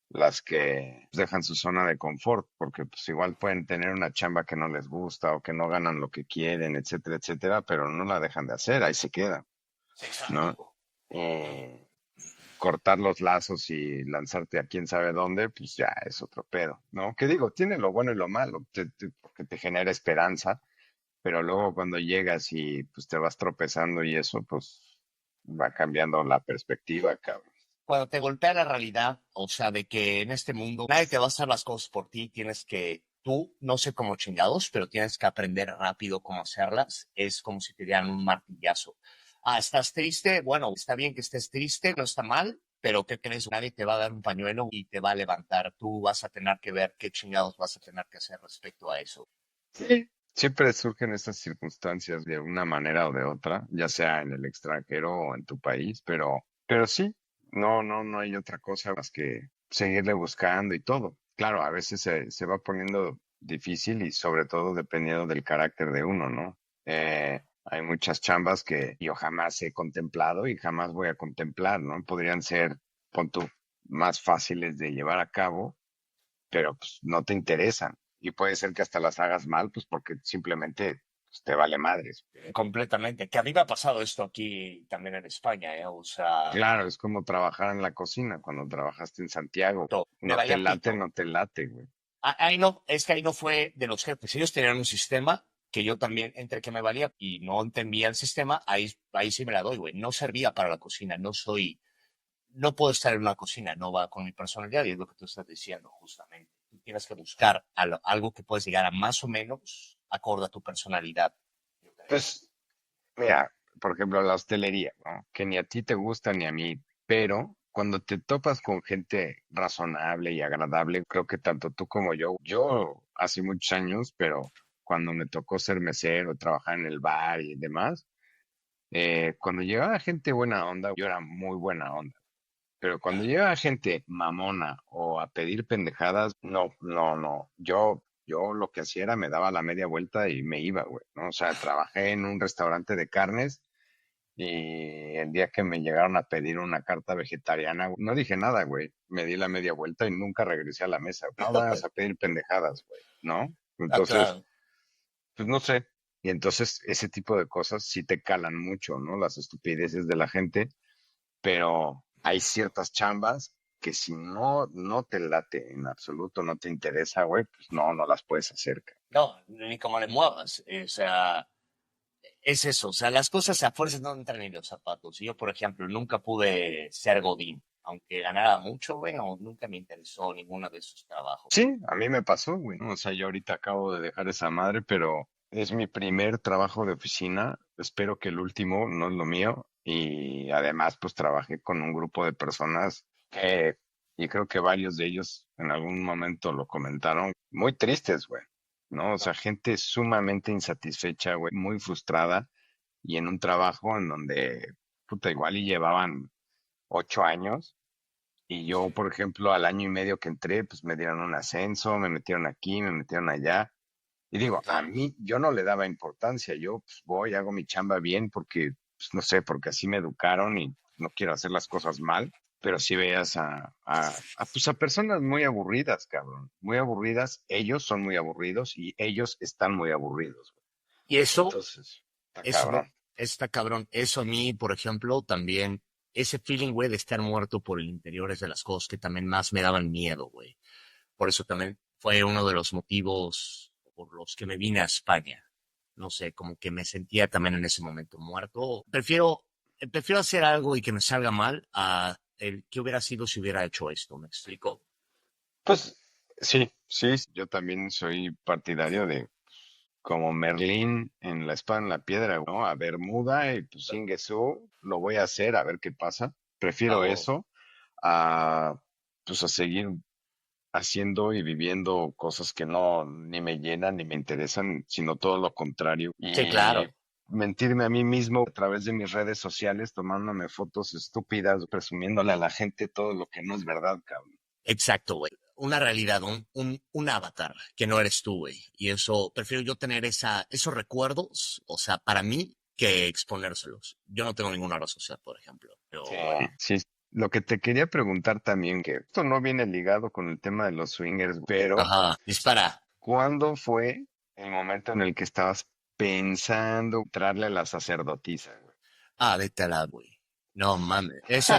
Speaker 1: las que dejan su zona de confort, porque pues igual pueden tener una chamba que no les gusta o que no ganan lo que quieren, etcétera, etcétera, pero no la dejan de hacer, ahí se queda, ¿no?
Speaker 2: Exacto.
Speaker 1: Eh, cortar los lazos y lanzarte a quién sabe dónde, pues ya es otro pedo, ¿no? Que digo, tiene lo bueno y lo malo, porque te genera esperanza, pero luego cuando llegas y pues te vas tropezando y eso, pues va cambiando la perspectiva, cabrón.
Speaker 2: Cuando te golpea la realidad, o sea, de que en este mundo nadie te va a hacer las cosas por ti, tienes que, tú, no sé cómo chingados, pero tienes que aprender rápido cómo hacerlas, es como si te dieran un martillazo. Ah, ¿estás triste? Bueno, está bien que estés triste, no está mal, pero ¿qué crees? Nadie te va a dar un pañuelo y te va a levantar. Tú vas a tener que ver qué chingados vas a tener que hacer respecto a eso.
Speaker 1: Sí. Siempre surgen estas circunstancias de una manera o de otra, ya sea en el extranjero o en tu país, pero sí, no hay otra cosa más que seguirle buscando y todo. Claro, a veces se va poniendo difícil y sobre todo dependiendo del carácter de uno, ¿no? Hay muchas chambas que yo jamás he contemplado y jamás voy a contemplar, ¿no? Podrían ser, pon tú, más fáciles de llevar a cabo, pero pues no te interesan. Y puede ser que hasta las hagas mal, pues porque simplemente pues, te vale madres.
Speaker 2: Completamente. Que a mí me ha pasado esto aquí también en España, ¿eh? O sea,
Speaker 1: Claro, es como trabajar en la cocina cuando trabajaste en Santiago.
Speaker 2: me
Speaker 1: No te
Speaker 2: valía
Speaker 1: late,
Speaker 2: pito.
Speaker 1: no te late, güey.
Speaker 2: Ahí no, es que ahí no fue de los jefes. Ellos tenían un sistema que yo también, entre que me valía y no entendía el sistema, ahí sí me la doy, güey. No servía para la cocina, no puedo estar en una cocina, no va con mi personalidad y es lo que tú estás diciendo, justamente. Tú tienes que buscar algo que puedes llegar a más o menos acorde a tu personalidad, yo creo.
Speaker 1: Pues, mira, por ejemplo, la hostelería, ¿no? Que ni a ti te gusta ni a mí, pero cuando te topas con gente razonable y agradable, creo que tanto tú como yo hace muchos años, pero cuando me tocó ser mesero, trabajar en el bar y demás, cuando llegaba gente buena onda, yo era muy buena onda. Pero cuando llega gente mamona o a pedir pendejadas, no, no, no. Yo Yo lo que hacía era me daba la media vuelta y me iba, güey, ¿no? O sea, trabajé en un restaurante de carnes y el día que me llegaron a pedir una carta vegetariana, no dije nada, güey. Me di la media vuelta y nunca regresé a la mesa. No vas a pedir pendejadas, güey, ¿no?
Speaker 2: Ah,
Speaker 1: Entonces,
Speaker 2: claro.
Speaker 1: pues no sé. Y entonces ese tipo de cosas sí te calan mucho, ¿no? Las estupideces de la gente, pero hay ciertas chambas que si no te late en absoluto, no te interesa, güey, pues no las puedes hacer, cabrón.
Speaker 2: No, ni cómo le muevas. O sea, es eso. O sea, las cosas a fuerza no entran en los zapatos. Yo, por ejemplo, nunca pude ser Godín. Aunque ganara mucho, güey, no, nunca me interesó ninguno de esos trabajos.
Speaker 1: Sí, a mí me pasó, güey, ¿no? O sea, yo ahorita acabo de dejar esa madre, pero es mi primer trabajo de oficina. Espero que el último no es lo mío. Y además, pues trabajé con un grupo de personas que, y creo que varios de ellos en algún momento lo comentaron, muy tristes, güey, ¿no? O sea, gente sumamente insatisfecha, güey, muy frustrada y en un trabajo en donde, puta, igual y llevaban 8 años y yo, por ejemplo, al año y medio que entré, pues me dieron un ascenso, me metieron aquí, me metieron allá. Y digo, a
Speaker 2: Claro.
Speaker 1: mí yo no le daba importancia, yo pues, voy, hago mi chamba bien porque, pues, no sé, porque así me educaron y no quiero hacer las cosas mal, pero si veas pues, a personas muy aburridas, cabrón, muy aburridas, ellos son muy aburridos y ellos están muy aburridos, güey.
Speaker 2: Y eso,
Speaker 1: Entonces, está
Speaker 2: eso
Speaker 1: cabrón.
Speaker 2: está cabrón. Eso a mí, por ejemplo, también, ese feeling, güey, de estar muerto por el interior es de las cosas que también más me daban miedo, güey. Por eso también fue uno de los motivos por los que me vine a España. No sé, como que me sentía también en ese momento muerto. Prefiero hacer algo y que me salga mal a el que hubiera sido si hubiera hecho esto, ¿me explico?
Speaker 1: Pues sí, sí, yo también soy partidario de como Merlín en la espada en la piedra, ¿no? A Bermuda y pues Ingesu, lo voy a hacer a ver qué pasa. Prefiero
Speaker 2: Hago.
Speaker 1: eso a pues a seguir haciendo y viviendo cosas que no ni me llenan ni me interesan, sino todo lo contrario.
Speaker 2: Sí,
Speaker 1: Y
Speaker 2: claro.
Speaker 1: mentirme a mí mismo a través de mis redes sociales, tomándome fotos estúpidas, presumiéndole a la gente todo lo que no es verdad, cabrón.
Speaker 2: Exacto, güey. Una realidad, un avatar que no eres tú, güey. Y eso, prefiero yo tener esos recuerdos, o sea, para mí, que exponérselos. Yo no tengo ninguna red social, por ejemplo.
Speaker 1: Sí,
Speaker 2: Pero,
Speaker 1: sí. Lo que te quería preguntar también, que esto no viene ligado con el tema de los swingers, pero
Speaker 2: ajá, dispara.
Speaker 1: ¿cuándo fue el momento en el que estabas pensando entrarle a la sacerdotisa, güey?
Speaker 2: Ah, vete a la, güey. No mames, esa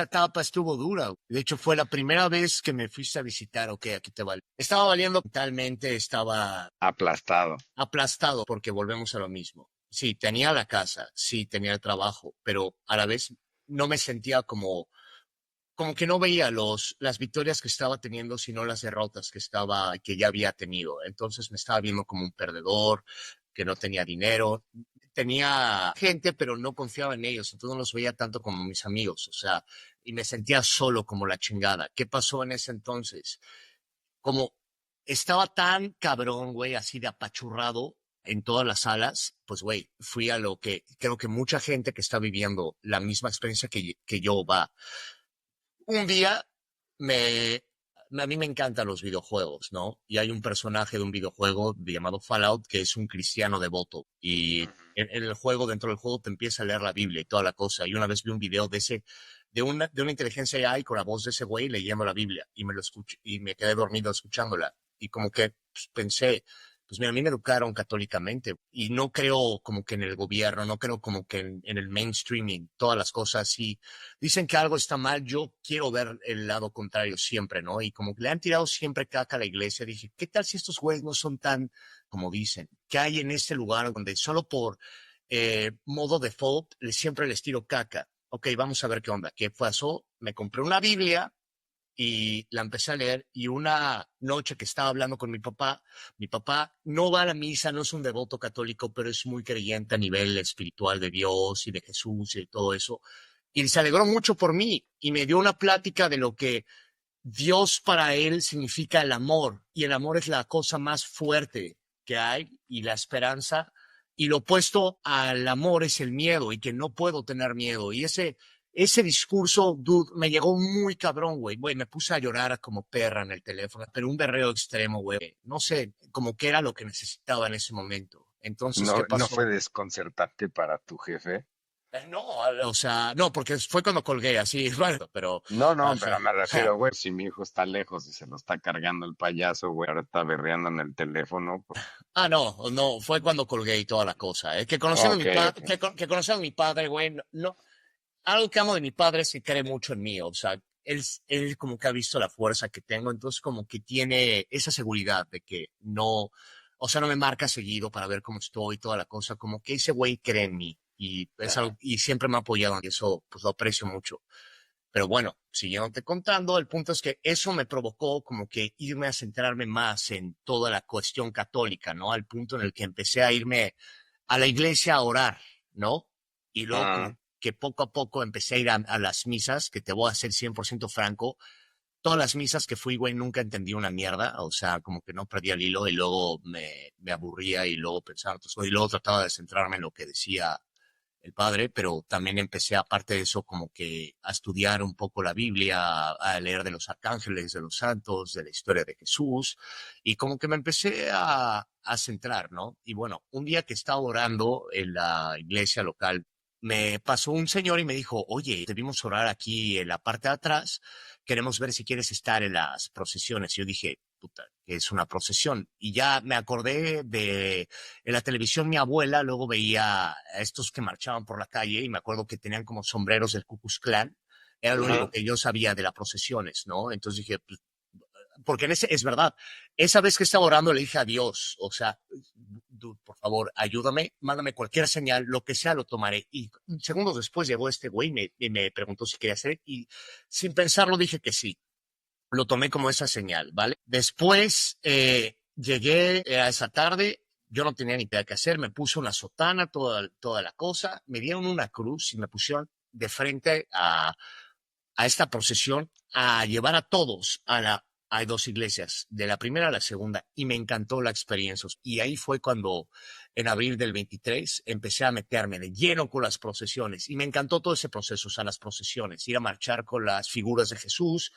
Speaker 2: etapa estuvo dura, güey. De hecho, fue la primera vez que me fuiste a visitar. Ok, aquí te vale. Estaba valiendo mentalmente, estaba
Speaker 1: Aplastado.
Speaker 2: aplastado porque volvemos a lo mismo. Sí, tenía la casa, sí, tenía el trabajo, pero a la vez no me sentía como que no veía las victorias que estaba teniendo, sino las derrotas que ya había tenido. Entonces me estaba viendo como un perdedor, que no tenía dinero. Tenía gente, pero no confiaba en ellos, entonces no los veía tanto como mis amigos, o sea, y me sentía solo como la chingada. ¿Qué pasó en ese entonces? Como estaba tan cabrón, güey, así de apachurrado en todas las salas, pues, güey, fui a lo que creo que mucha gente que está viviendo la misma experiencia que yo va. Un día me, a mí me encantan los videojuegos, ¿no? Y hay un personaje de un videojuego llamado Fallout que es un cristiano devoto y en el juego, dentro del juego, te empieza a leer la Biblia y toda la cosa. Y una vez vi un video de una inteligencia AI con la voz de ese güey leyendo la Biblia y me lo escuché y me quedé dormido escuchándola. Y como que pues, pensé, pues mira, a mí me educaron católicamente y no creo como que en el gobierno, no creo como que en el mainstreaming, todas las cosas así dicen que algo está mal, yo quiero ver el lado contrario siempre, ¿no? Y como que le han tirado siempre caca a la iglesia, dije, ¿qué tal si estos güeyes no son tan como dicen? ¿Qué hay en este lugar donde solo por modo default siempre les tiro caca? Ok, vamos a ver qué onda. ¿Qué pasó? Me compré una Biblia y la empecé a leer y una noche que estaba hablando con mi papá no va a la misa, no es un devoto católico, pero es muy creyente a nivel espiritual de Dios y de Jesús y todo eso. Y se alegró mucho por mí y me dio una plática de lo que Dios para él significa el amor y el amor es la cosa más fuerte que hay y la esperanza y lo opuesto al amor es el miedo y que no puedo tener miedo y ese ese discurso, dude, me llegó muy cabrón, güey. Güey, me puse a llorar como perra en el teléfono, pero un berreo extremo, güey. No sé, como que era lo que necesitaba en ese momento. Entonces, ¿qué
Speaker 1: No fue
Speaker 2: pasó?
Speaker 1: desconcertante para tu jefe.
Speaker 2: No, o sea, no, porque fue cuando colgué, así, bueno, pero,
Speaker 1: No,
Speaker 2: ajá.
Speaker 1: pero me refiero, güey, si mi hijo está lejos y se lo está cargando el payaso, güey, ahora está berreando en el teléfono, pues,
Speaker 2: Ah, no, no, fue cuando colgué y toda la cosa. Que conociendo a
Speaker 1: ok,
Speaker 2: mi padre,
Speaker 1: ok.
Speaker 2: que conociendo a mi padre, güey, no, algo que amo de mi padre es que cree mucho en mí, o sea, él como que ha visto la fuerza que tengo, entonces como que tiene esa seguridad de que no, o sea, no me marca seguido para ver cómo estoy y toda la cosa, como que ese güey cree en mí y es algo, y siempre me ha apoyado y eso pues lo aprecio mucho. Pero bueno, siguiéndote contando, el punto es que eso me provocó como que irme a centrarme más en toda la cuestión católica, ¿no? Al punto en el que empecé a irme a la iglesia a orar, ¿no? Y luego
Speaker 1: Ah,
Speaker 2: como que poco a poco empecé a ir a las misas, que te voy a ser 100% franco, todas las misas que fui, güey, nunca entendí una mierda, o sea, como que no perdía el hilo y luego me aburría y luego pensaba, y luego trataba de centrarme en lo que decía el padre, pero también empecé, aparte de eso, como que a estudiar un poco la Biblia, a leer de los arcángeles, de los santos, de la historia de Jesús, y como que me empecé a centrar, ¿no? Y bueno, un día que estaba orando en la iglesia local, me pasó un señor y me dijo, oye, debimos orar aquí en la parte de atrás, queremos ver si quieres estar en las procesiones. Y yo dije, puta, que es una procesión. Y ya me acordé de en la televisión mi abuela luego veía a estos que marchaban por la calle y me acuerdo que tenían como sombreros del Ku Klux Klan. Era lo único
Speaker 1: ujú.
Speaker 2: que yo sabía de las procesiones, ¿no? Entonces dije, pues, porque en ese, es verdad, esa vez que estaba orando le dije a Dios, o sea, dude, por favor, ayúdame, mándame cualquier señal, lo que sea, lo tomaré. Y segundos después llegó este güey y me preguntó si quería hacer y sin pensarlo dije que sí. Lo tomé como esa señal, ¿vale? Después llegué a esa tarde, yo no tenía ni idea qué hacer, me puse una sotana, toda la cosa, me dieron una cruz y me pusieron de frente a esta procesión a llevar a todos a la hay dos iglesias, de la primera a la segunda, y me encantó la experiencia. Y ahí fue cuando, en abril del 23, empecé a meterme de lleno con las procesiones. Y me encantó todo ese proceso, o sea, las procesiones, ir a marchar con las figuras de Jesús,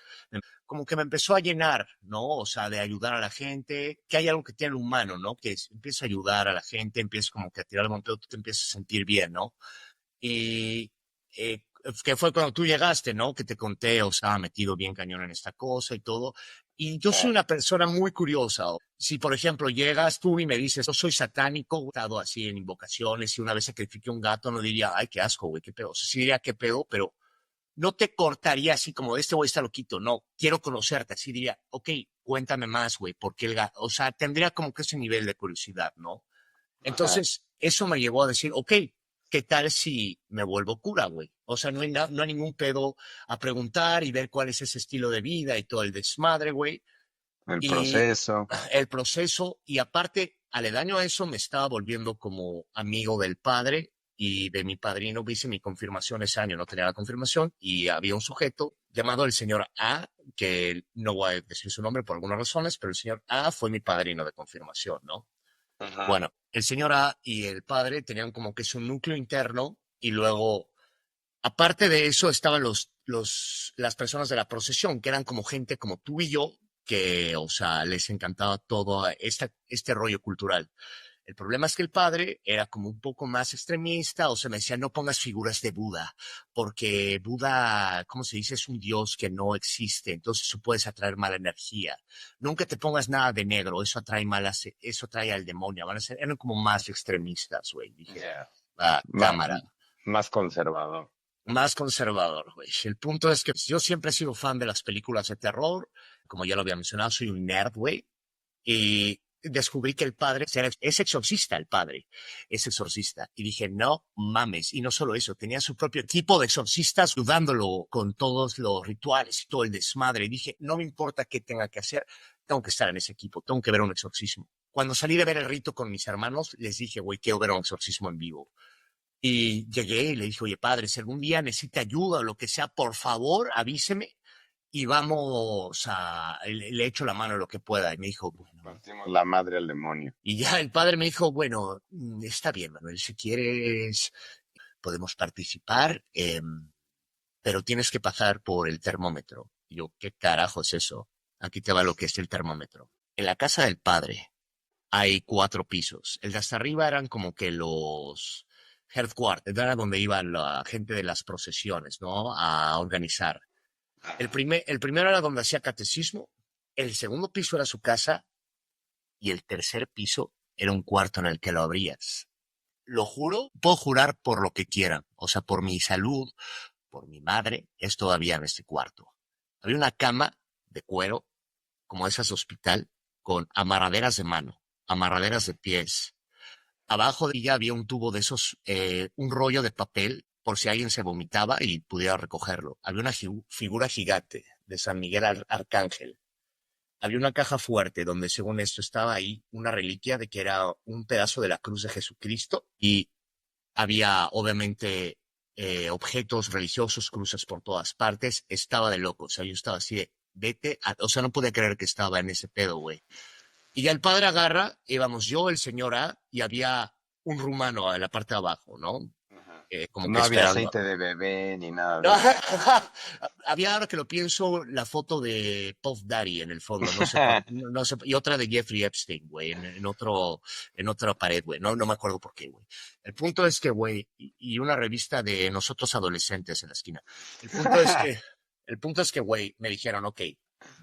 Speaker 2: como que me empezó a llenar, ¿no? O sea, de ayudar a la gente, que hay algo que tiene el humano, ¿no? Que empieza a ayudar a la gente, empieza como que a tirar el montón, tú te empiezas a sentir bien, ¿no? Y eh, que fue cuando tú llegaste, ¿no? Que te conté, o sea, metido bien cañón en esta cosa y todo. Y yo soy
Speaker 1: Ah,
Speaker 2: una persona muy curiosa. Si, por ejemplo, llegas tú y me dices, yo soy satánico, he estado así en invocaciones y una vez sacrifiqué un gato, no diría, ay, qué asco, güey, qué pedo. O sea, sí diría, qué pedo, pero no te cortaría así como, este güey está loquito. No, quiero conocerte. Así diría, ok, cuéntame más, güey, porque el gato, o sea, tendría como que ese nivel de curiosidad, ¿no?
Speaker 1: ajá.
Speaker 2: Entonces, eso me llevó a decir, ok, ¿qué tal si me vuelvo cura, güey? O sea, no hay ningún pedo a preguntar y ver cuál es ese estilo de vida y todo el desmadre, güey.
Speaker 1: El
Speaker 2: Y
Speaker 1: proceso.
Speaker 2: el proceso, y aparte, aledaño a eso, me estaba volviendo como amigo del padre y de mi padrino. Hice mi confirmación ese año, no tenía la confirmación, y había un sujeto llamado el señor A, que no voy a decir su nombre por algunas razones, pero el señor A fue mi padrino de confirmación, ¿no?
Speaker 1: Ajá.
Speaker 2: Bueno, el señor A y el padre tenían como que su núcleo interno y luego, aparte de eso, estaban las personas de la procesión, que eran como gente como tú y yo, que, o sea, les encantaba todo este rollo cultural. El problema es que el padre era como un poco más extremista, o sea, me decía, no pongas figuras de Buda, porque Buda, ¿cómo se dice? Es un dios que no existe, entonces tú puedes atraer mala energía. Nunca te pongas nada de negro, eso atrae malas, eso atrae al demonio. Eran como más extremistas, güey. Dije,
Speaker 1: Ya. Ma-
Speaker 2: cámara,
Speaker 1: Más conservador.
Speaker 2: más conservador, güey. El punto es que yo siempre he sido fan de las películas de terror, como ya lo había mencionado, soy un nerd, güey. Y descubrí que el padre es exorcista, el padre es exorcista. Y dije, no mames. Y no solo eso, tenía su propio equipo de exorcistas ayudándolo con todos los rituales y todo el desmadre. Y dije, no me importa qué tenga que hacer, tengo que estar en ese equipo, tengo que ver un exorcismo. Cuando salí de ver el rito con mis hermanos, les dije, güey, quiero ver un exorcismo en vivo. Y llegué y le dije, oye, padre, si algún día necesita ayuda o lo que sea, por favor, avíseme y vamos le echo la mano lo que pueda. Y me dijo, bueno,
Speaker 1: Partimos la madre al demonio.
Speaker 2: y ya el padre me dijo, bueno, está bien, Manuel, si quieres podemos participar. pero tienes que pasar por el termómetro. Y yo, ¿qué carajo es eso? Aquí te va lo que es el termómetro. En la casa del padre hay 4 pisos. El de hasta arriba eran como que los headquarters, era donde iba la gente de las procesiones, ¿no? A organizar. El primero era donde hacía catecismo, el segundo piso era su casa y el tercer piso era un cuarto en el que lo abrías. Lo juro, puedo jurar por lo que quieran, o sea, por mi salud, por mi madre, es todavía en este cuarto. Había una cama de cuero, como esas de hospital, con amarraderas de mano, amarraderas de pies. Abajo de ella había un tubo de esos, un rollo de papel, por si alguien se vomitaba y pudiera recogerlo. Había una figura gigante de San Miguel Arcángel. Había una caja fuerte donde, según esto, estaba ahí una reliquia de que era un pedazo de la cruz de Jesucristo y había, obviamente, objetos religiosos, cruces por todas partes. Estaba de loco. O sea, yo estaba así de, o sea, no pude creer que estaba en ese pedo, güey. Y ya el padre agarra, íbamos yo, el señor A, y había un rumano en la parte de abajo, ¿no?
Speaker 1: Ajá.
Speaker 2: Como que
Speaker 1: No había
Speaker 2: esperando.
Speaker 1: aceite de bebé ni nada
Speaker 2: No,
Speaker 1: de eso.
Speaker 2: había, ahora que lo pienso, la foto de Puff Daddy en el fondo, no sé por, no sé, y otra de Jeffrey Epstein, güey, en otra pared, güey, no me acuerdo por qué, güey. El punto es que, güey, y una revista de nosotros adolescentes en la esquina. El punto es que, güey, me dijeron, ok,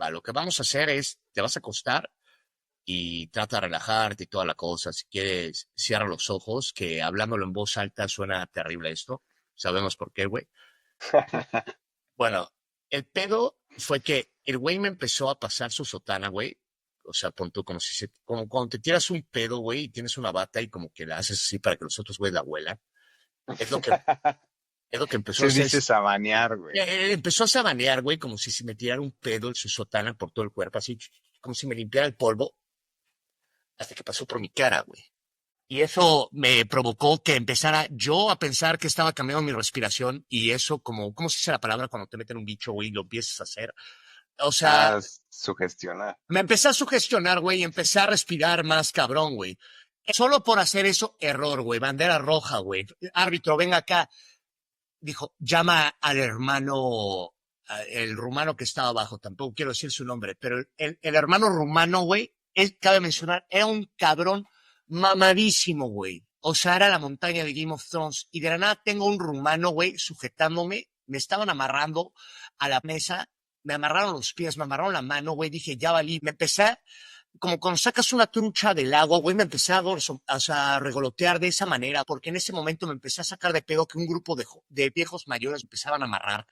Speaker 2: va, lo que vamos a hacer es, te vas a acostar y trata de relajarte y toda la cosa. Si quieres, cierra los ojos, que hablándolo en voz alta suena terrible esto. Sabemos por qué, güey. Bueno, el pedo fue que el güey me empezó a pasar su sotana, güey. O sea, pon tú como si como cuando te tiras un pedo, güey, y tienes una bata y como que la haces así para que los otros güeyes la huelan. Es lo que, es lo que empezó a
Speaker 1: Se
Speaker 2: hacer.
Speaker 1: dice sabanear, güey.
Speaker 2: Empezó a sabanear, güey, como si se me tirara un pedo en su sotana por todo el cuerpo, así, como si me limpiara el polvo, hasta que pasó por mi cara, güey. Y eso me provocó que empezara yo a pensar que estaba cambiando mi respiración y eso como, ¿cómo se dice la palabra cuando te meten un bicho, güey, y lo empiezas a hacer? O sea,
Speaker 1: Ah, sugestionar.
Speaker 2: me empecé a sugestionar, güey, y empecé a respirar más cabrón, güey. Solo por hacer eso, error, güey, bandera roja, güey. Árbitro, venga acá. Dijo, llama al hermano, el rumano que estaba abajo, tampoco quiero decir su nombre, pero el hermano rumano, güey, cabe mencionar, era un cabrón mamadísimo, güey. O sea, era la montaña de Game of Thrones. Y de la nada tengo un rumano, güey, sujetándome. Me estaban amarrando a la mesa. Me amarraron los pies, me amarraron la mano, güey. Dije, ya valí. Me empecé, como cuando sacas una trucha del agua, güey, me empecé o sea, a regolotear de esa manera, porque en ese momento me empecé a sacar de pedo que un grupo de viejos mayores empezaban a amarrar.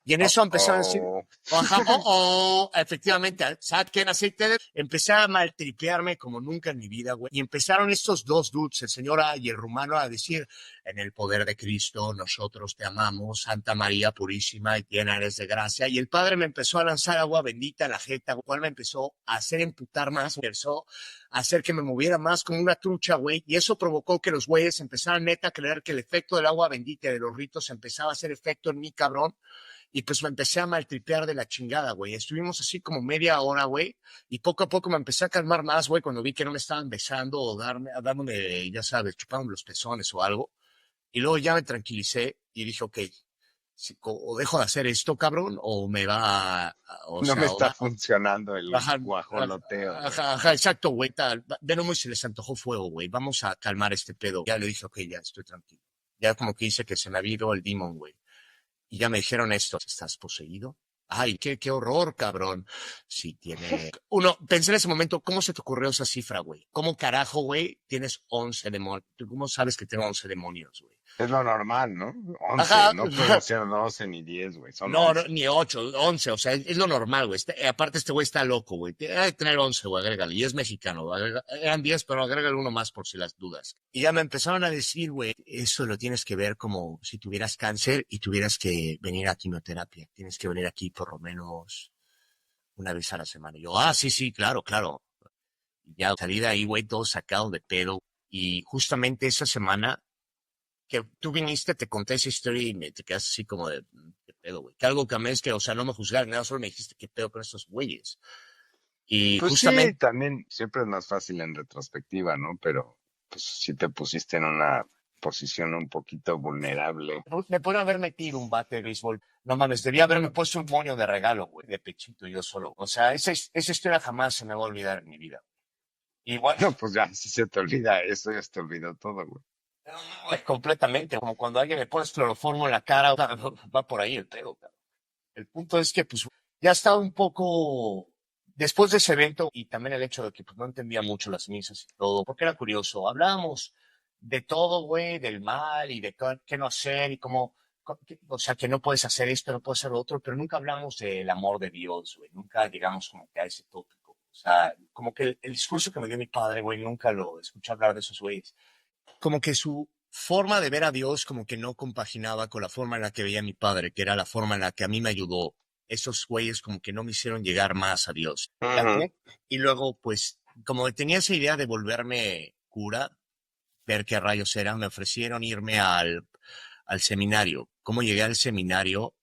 Speaker 2: Y en
Speaker 1: Oh,
Speaker 2: eso empezaron a decir,
Speaker 1: oh.
Speaker 2: ajá, efectivamente, ¿sabes qué? Aceite de... Empecé a maltripearme como nunca en mi vida, güey. Y empezaron estos dos dudes, el señor A y el rumano, a decir, en el poder de Cristo, nosotros te amamos, Santa María Purísima y llena eres de gracia. Y el padre me empezó a lanzar agua bendita en la jeta, lo cual me empezó a hacer emputar más, empezó a hacer que me moviera más como una trucha, güey. Y eso provocó que los güeyes empezaran neta a creer que el efecto del agua bendita y de los ritos empezaba a hacer efecto en mí, cabrón. Y pues me empecé a maltripear de la chingada, güey. Estuvimos así como media hora, güey. Y poco a poco me empecé a calmar más, güey, cuando vi que no me estaban besando o dándome, ya sabes, chupándome los pezones o algo. Y luego ya me tranquilicé y dije, ok, o dejo de hacer esto, cabrón, o me va, o
Speaker 1: No me
Speaker 2: sea, o
Speaker 1: está
Speaker 2: va,
Speaker 1: funcionando el
Speaker 2: ajá,
Speaker 1: guajoloteo, güey.
Speaker 2: ajá, exacto, güey, tal. Venom se les antojó fuego, güey. Vamos a calmar este pedo. Ya le dije, ok, ya estoy tranquilo. Ya como que dice que se me ha ido el demon, güey. Y ya me dijeron esto, ¿estás poseído? Ay, qué horror, cabrón. Sí, tiene... Uno, pensé en ese momento, ¿cómo se te ocurrió esa cifra, güey? ¿Cómo carajo, güey, tienes 11 demonios? ¿Cómo sabes que tengo 11 demonios, güey?
Speaker 1: Es lo normal, ¿no? 11,
Speaker 2: Ajá,
Speaker 1: no pueden ser 12 ni 10, güey, son
Speaker 2: no,
Speaker 1: 11.
Speaker 2: ni 8, 11, o sea, es lo normal, güey. Aparte, este güey está loco, güey. Hay que tener 11, güey, agrégale. Y es mexicano, güey. Eran 10, pero agrégale uno más por si las dudas. Y ya me empezaron a decir, güey, eso lo tienes que ver como si tuvieras cáncer y tuvieras que venir a quimioterapia. Tienes que venir aquí por lo menos una vez a la semana. Y yo, sí, sí, claro, claro. Y ya salí de ahí, güey, todo sacado de pedo. Y justamente esa semana que tú viniste, te conté esa historia y te quedas así como de, ¿qué pedo, güey? Que algo que me es que, o sea, no me juzgaron, nada, solo me dijiste qué pedo con estos güeyes. Y
Speaker 1: Pues sí,
Speaker 2: justamente,
Speaker 1: también siempre es más fácil en retrospectiva, ¿no? Pero pues sí te pusiste en una posición un poquito vulnerable.
Speaker 2: Me pueden haber metido un bate de béisbol. No mames, debía haberme puesto un moño de regalo, güey, de pechito yo solo. O sea, esa historia jamás se me va a olvidar en mi vida. Y bueno,
Speaker 1: No, pues ya, si se te olvida eso, ya se te olvidó todo, güey.
Speaker 2: es completamente como cuando alguien le pones cloroformo en la cara, va por ahí el pedo, cabrón. El punto es que, pues, ya estaba un poco, después de ese evento, y también el hecho de que, pues, no entendía mucho las misas y todo, porque era curioso. Hablábamos de todo, güey, del mal y de qué no hacer y cómo, o sea, que no puedes hacer esto, no puedes hacer lo otro, pero nunca hablamos del amor de Dios, güey. Nunca llegamos como que a ese tópico. O sea, como que el discurso que me dio mi padre, güey, nunca lo escuché hablar de esos güeyes. Como que su forma de ver a Dios como que no compaginaba con la forma en la que veía a mi padre, que era la forma en la que a mí me ayudó. Esos güeyes como que no me hicieron llegar más a Dios.
Speaker 1: Ujú.
Speaker 2: Y luego, pues, como tenía esa idea de volverme cura, ver qué rayos era, me ofrecieron irme al seminario. ¿Cómo llegué al seminario?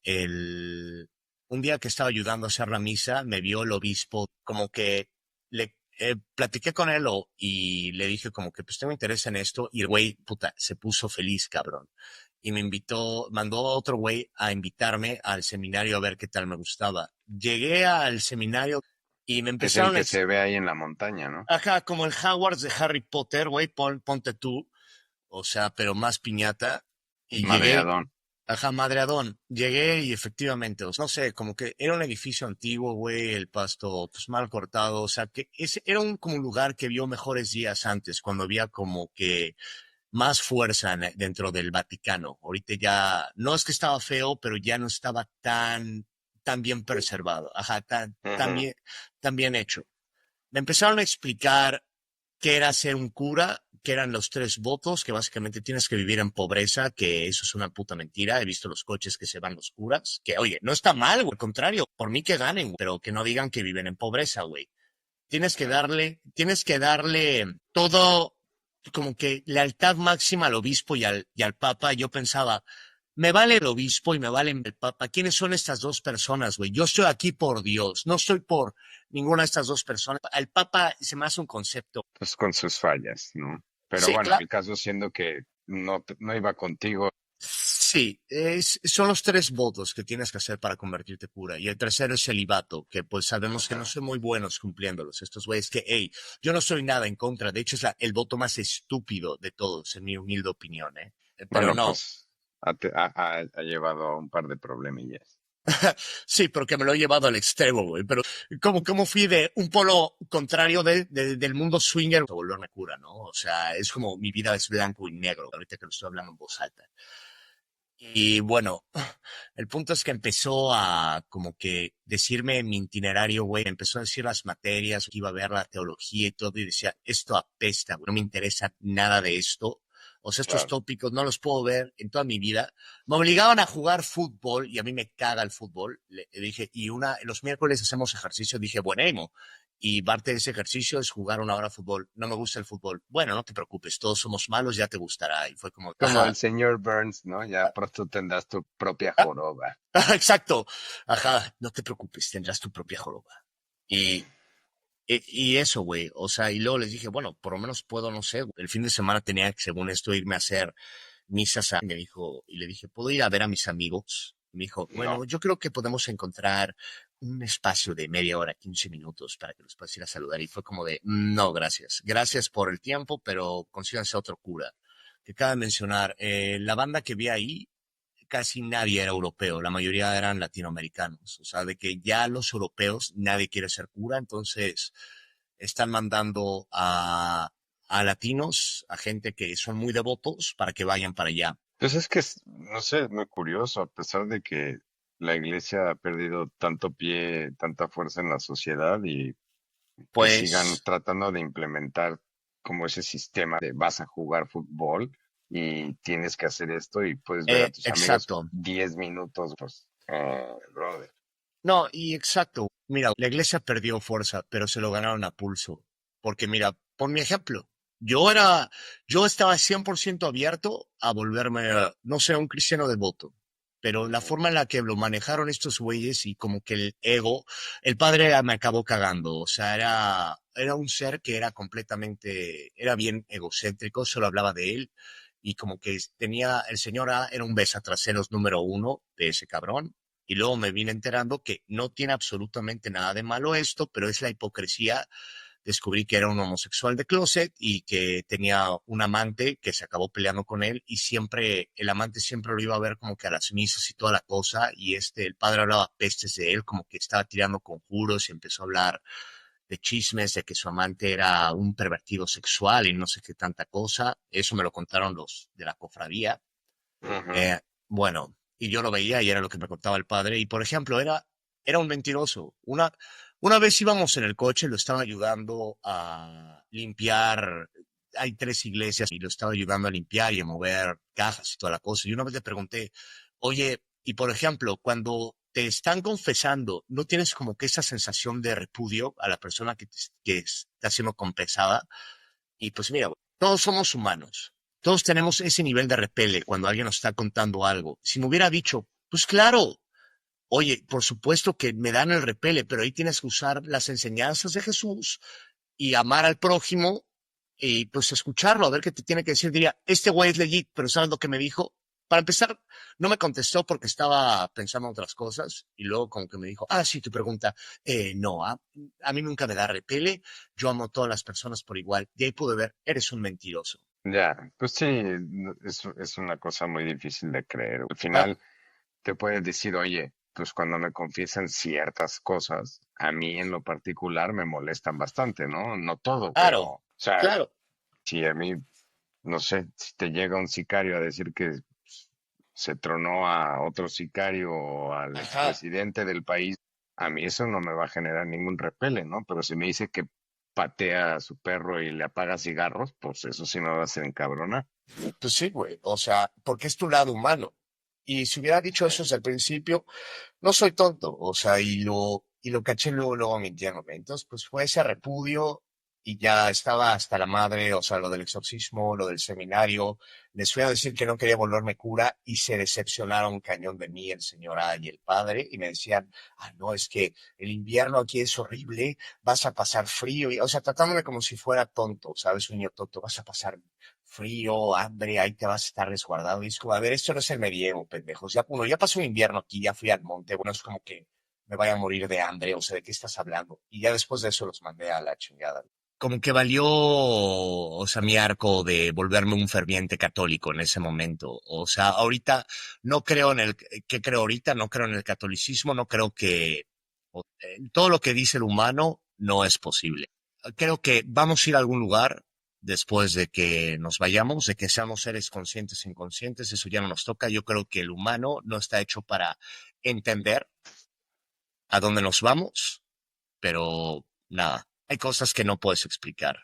Speaker 2: Un día que estaba ayudando a hacer la misa, me vio el obispo, como que le platiqué con él y le dije como que pues tengo interés en esto y el güey, puta, se puso feliz, cabrón. Y me invitó, mandó a otro güey a invitarme al seminario a ver qué tal me gustaba. Llegué al seminario y me
Speaker 1: Es el
Speaker 2: empezaron a...
Speaker 1: que se ve ahí en la montaña, ¿no?
Speaker 2: Ajá, como el Hogwarts de Harry Potter, güey, ponte tú, o sea, pero más piñata. Y llegué,
Speaker 1: Madreadón.
Speaker 2: ajá, madreadón. Llegué y efectivamente, o sea, no sé, como que era un edificio antiguo, güey, el pasto pues mal cortado, o sea, que ese era como un lugar que vio mejores días antes, cuando había como que más fuerza dentro del Vaticano. Ahorita ya, no es que estaba feo, pero ya no estaba tan bien preservado, ajá,
Speaker 1: Ujú.
Speaker 2: tan bien hecho. Me empezaron a explicar qué era ser un cura, qué eran los tres votos, que básicamente tienes que vivir en pobreza, que eso es una puta mentira. He visto los coches que se van los curas, que oye, no está mal, güey, al contrario, por mí que ganen, güey, pero que no digan que viven en pobreza, güey. Tienes que darle todo como que lealtad máxima al obispo y al papa. Yo pensaba, me vale el obispo y me vale el papa. ¿Quiénes son estas dos personas, güey? Yo estoy aquí por Dios, no estoy por ninguna de estas dos personas. El papa se me hace un concepto.
Speaker 1: Pues con sus fallas, ¿no? Pero
Speaker 2: Sí,
Speaker 1: bueno,
Speaker 2: claro.
Speaker 1: el caso siendo que no iba contigo.
Speaker 2: Sí, son los tres votos que tienes que hacer para convertirte cura. Y el tercero es celibato, que pues sabemos que no son muy buenos cumpliéndolos. Estos güeyes que, hey, yo no soy nada en contra. De hecho, es el voto más estúpido de todos, en mi humilde opinión, ¿eh? Pero
Speaker 1: Bueno,
Speaker 2: no.
Speaker 1: pues ha llevado a un par de problemillas.
Speaker 2: Sí, porque me lo he llevado al extremo, güey. Pero como fui de un polo contrario del mundo swinger a volverme cura, ¿no? O sea, es como mi vida es blanco y negro, ahorita que lo estoy hablando en voz alta. Y bueno, el punto es que empezó a como que decirme mi itinerario, güey, empezó a decir las materias, que iba a ver la teología y todo, y decía, esto apesta, güey, no me interesa nada de esto. O sea, estos
Speaker 1: Claro.
Speaker 2: tópicos no los puedo ver en toda mi vida. Me obligaban a jugar fútbol y a mí me caga el fútbol. Le dije, los miércoles hacemos ejercicio, dije, buenemo. Y parte de ese ejercicio es jugar una hora de fútbol. No me gusta el fútbol. Bueno, no te preocupes, todos somos malos, ya te gustará. Y fue como,
Speaker 1: Como
Speaker 2: ajá.
Speaker 1: el señor Burns, ¿no? Ya pronto tendrás tu propia joroba.
Speaker 2: Exacto. Ajá, no te preocupes, tendrás tu propia joroba. Y, y eso, güey. O sea, y luego les dije, bueno, por lo menos puedo, no sé, el fin de semana tenía que, según esto, irme a hacer misas. Me dijo, y le dije, ¿puedo ir a ver a mis amigos? Me dijo,
Speaker 1: No.
Speaker 2: bueno, yo creo que podemos encontrar un espacio de media hora, 15 minutos para que los puedas ir a saludar. Y fue como de, no, gracias. Gracias por el tiempo, pero consíganse otro cura. Que cabe mencionar, la banda que vi ahí casi nadie era europeo, la mayoría eran latinoamericanos. O sea, de que ya los europeos nadie quiere ser cura, entonces están mandando a latinos, a gente que son muy devotos para que vayan para allá.
Speaker 1: Pues es que, no sé, es muy curioso, a pesar de que la iglesia ha perdido tanto pie, tanta fuerza en la sociedad y que sigan
Speaker 2: Pues,
Speaker 1: tratando de implementar como ese sistema de vas a jugar fútbol y tienes que hacer esto y puedes ver a tus amigos
Speaker 2: exacto.
Speaker 1: 10 minutos, pues, brother.
Speaker 2: No, y exacto. Mira, la iglesia perdió fuerza, pero se lo ganaron a pulso. Porque mira, por mi ejemplo, yo estaba 100% abierto a volverme, no sé, un cristiano devoto. Pero la forma en la que lo manejaron estos güeyes y como que el ego, el padre me acabó cagando. O sea, era un ser que era completamente, era bien egocéntrico, solo hablaba de él y como que tenía, el señor A era un besatraseros número uno de ese cabrón. Y luego me vine enterando que no tiene absolutamente nada de malo esto, pero es la hipocresía. Descubrí que era un homosexual de closet y que tenía un amante que se acabó peleando con él y siempre, el amante siempre lo iba a ver como que a las misas y toda la cosa y el padre hablaba pestes de él, como que estaba tirando conjuros y empezó a hablar de chismes de que su amante era un pervertido sexual y no sé qué tanta cosa. Eso me lo contaron los de la cofradía.
Speaker 1: Ujú.
Speaker 2: Bueno, y yo lo veía y era lo que me contaba el padre. Y por ejemplo, era un mentiroso. Una vez íbamos en el coche, lo estaba ayudando a limpiar. Hay 3 iglesias y lo estaba ayudando a limpiar y a mover cajas y toda la cosa. Y una vez le pregunté, oye, y por ejemplo, cuando te están confesando, ¿no tienes como que esa sensación de repudio a la persona que está siendo confesada? Y pues mira, todos somos humanos. Todos tenemos ese nivel de repele cuando alguien nos está contando algo. Si me hubiera dicho, pues claro, oye, por supuesto que me dan el repele, pero ahí tienes que usar las enseñanzas de Jesús y amar al prójimo y pues escucharlo, a ver qué te tiene que decir. Diría, este güey es legit, pero ¿sabes lo que me dijo? Para empezar, no me contestó porque estaba pensando en otras cosas y luego como que me dijo, sí, tu pregunta, no, a mí nunca me da repele, yo amo a todas las personas por igual. De ahí pude ver, eres un mentiroso.
Speaker 1: Ya, pues sí, es una cosa muy difícil de creer. Al
Speaker 2: Ah,
Speaker 1: final te puedes decir, oye, pues cuando me confiesan ciertas cosas, a mí en lo particular me molestan bastante, ¿no? No todo, pero,
Speaker 2: claro,
Speaker 1: o sea,
Speaker 2: claro.
Speaker 1: si a mí, no sé, si te llega un sicario a decir que se tronó a otro sicario o al
Speaker 2: Ajá.
Speaker 1: expresidente del país, a mí eso no me va a generar ningún repele, ¿no? Pero si me dice que patea a su perro y le apaga cigarros, pues eso sí me va a hacer encabronar.
Speaker 2: Pues sí, güey. O sea, porque es tu lado humano. Y si hubiera dicho
Speaker 1: Sí.
Speaker 2: eso desde el principio, no soy tonto, o sea, y lo caché luego mintiéndome. Entonces, pues fue ese repudio y ya estaba hasta la madre, o sea, lo del exorcismo, lo del seminario. Les fui a decir que no quería volverme cura y se decepcionaron cañón de mí, el señor A y el padre, y me decían, no, es que el invierno aquí es horrible, vas a pasar frío, o sea, tratándome como si fuera tonto, ¿sabes? Un niño tonto, vas a pasar frío, hambre, ahí te vas a estar resguardado. Y es como, a ver, esto no es el medievo, pendejos. Ya, bueno, ya pasó un invierno aquí, ya fui al monte, bueno, es como que me vaya a morir de hambre, o sea, ¿de qué estás hablando? Y ya después de eso los mandé a la chingada. Como que valió, o sea, mi arco de volverme un ferviente católico en ese momento. O sea, ahorita no creo ¿qué creo ahorita? No creo en el catolicismo, no creo todo lo que dice el humano no es posible. Creo que vamos a ir a algún lugar después de que nos vayamos, de que seamos seres conscientes e inconscientes, eso ya no nos toca. Yo creo que el humano no está hecho para entender a dónde nos vamos, pero nada, hay cosas que no puedes explicar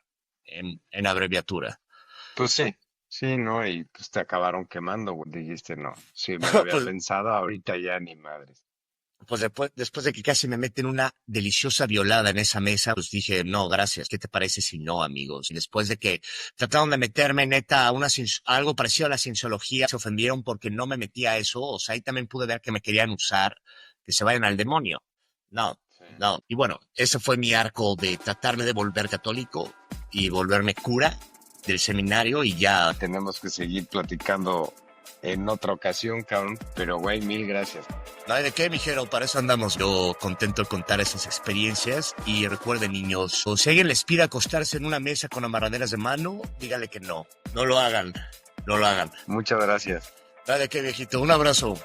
Speaker 2: en abreviatura.
Speaker 1: Pues sí, sí, ¿no? Y pues te acabaron quemando, güey. Dijiste, no, sí, me lo había
Speaker 2: Pues,
Speaker 1: pensado, ahorita ya ni madres.
Speaker 2: pues después de que casi me meten una deliciosa violada en esa mesa, pues dije, no, gracias, ¿qué te parece si no, amigos? Y después de que trataron de meterme, neta, a algo parecido a la cienciología, se ofendieron porque no me metí a eso, o sea, ahí también pude ver que me querían usar, que se vayan al demonio. No,
Speaker 1: Sí.
Speaker 2: no. Y bueno, ese fue mi arco de tratarme de volver católico y volverme cura del seminario y ya.
Speaker 1: Tenemos que seguir platicando en otra ocasión, cabrón. Pero, güey, mil gracias.
Speaker 2: No hay de qué, mijero, para eso andamos. Yo contento de contar esas experiencias. Y recuerden, niños, o si alguien les pide acostarse en una mesa con amarraderas de mano, dígale que no. No lo hagan. No lo hagan.
Speaker 1: Muchas gracias.
Speaker 2: No hay de qué, viejito. Un abrazo.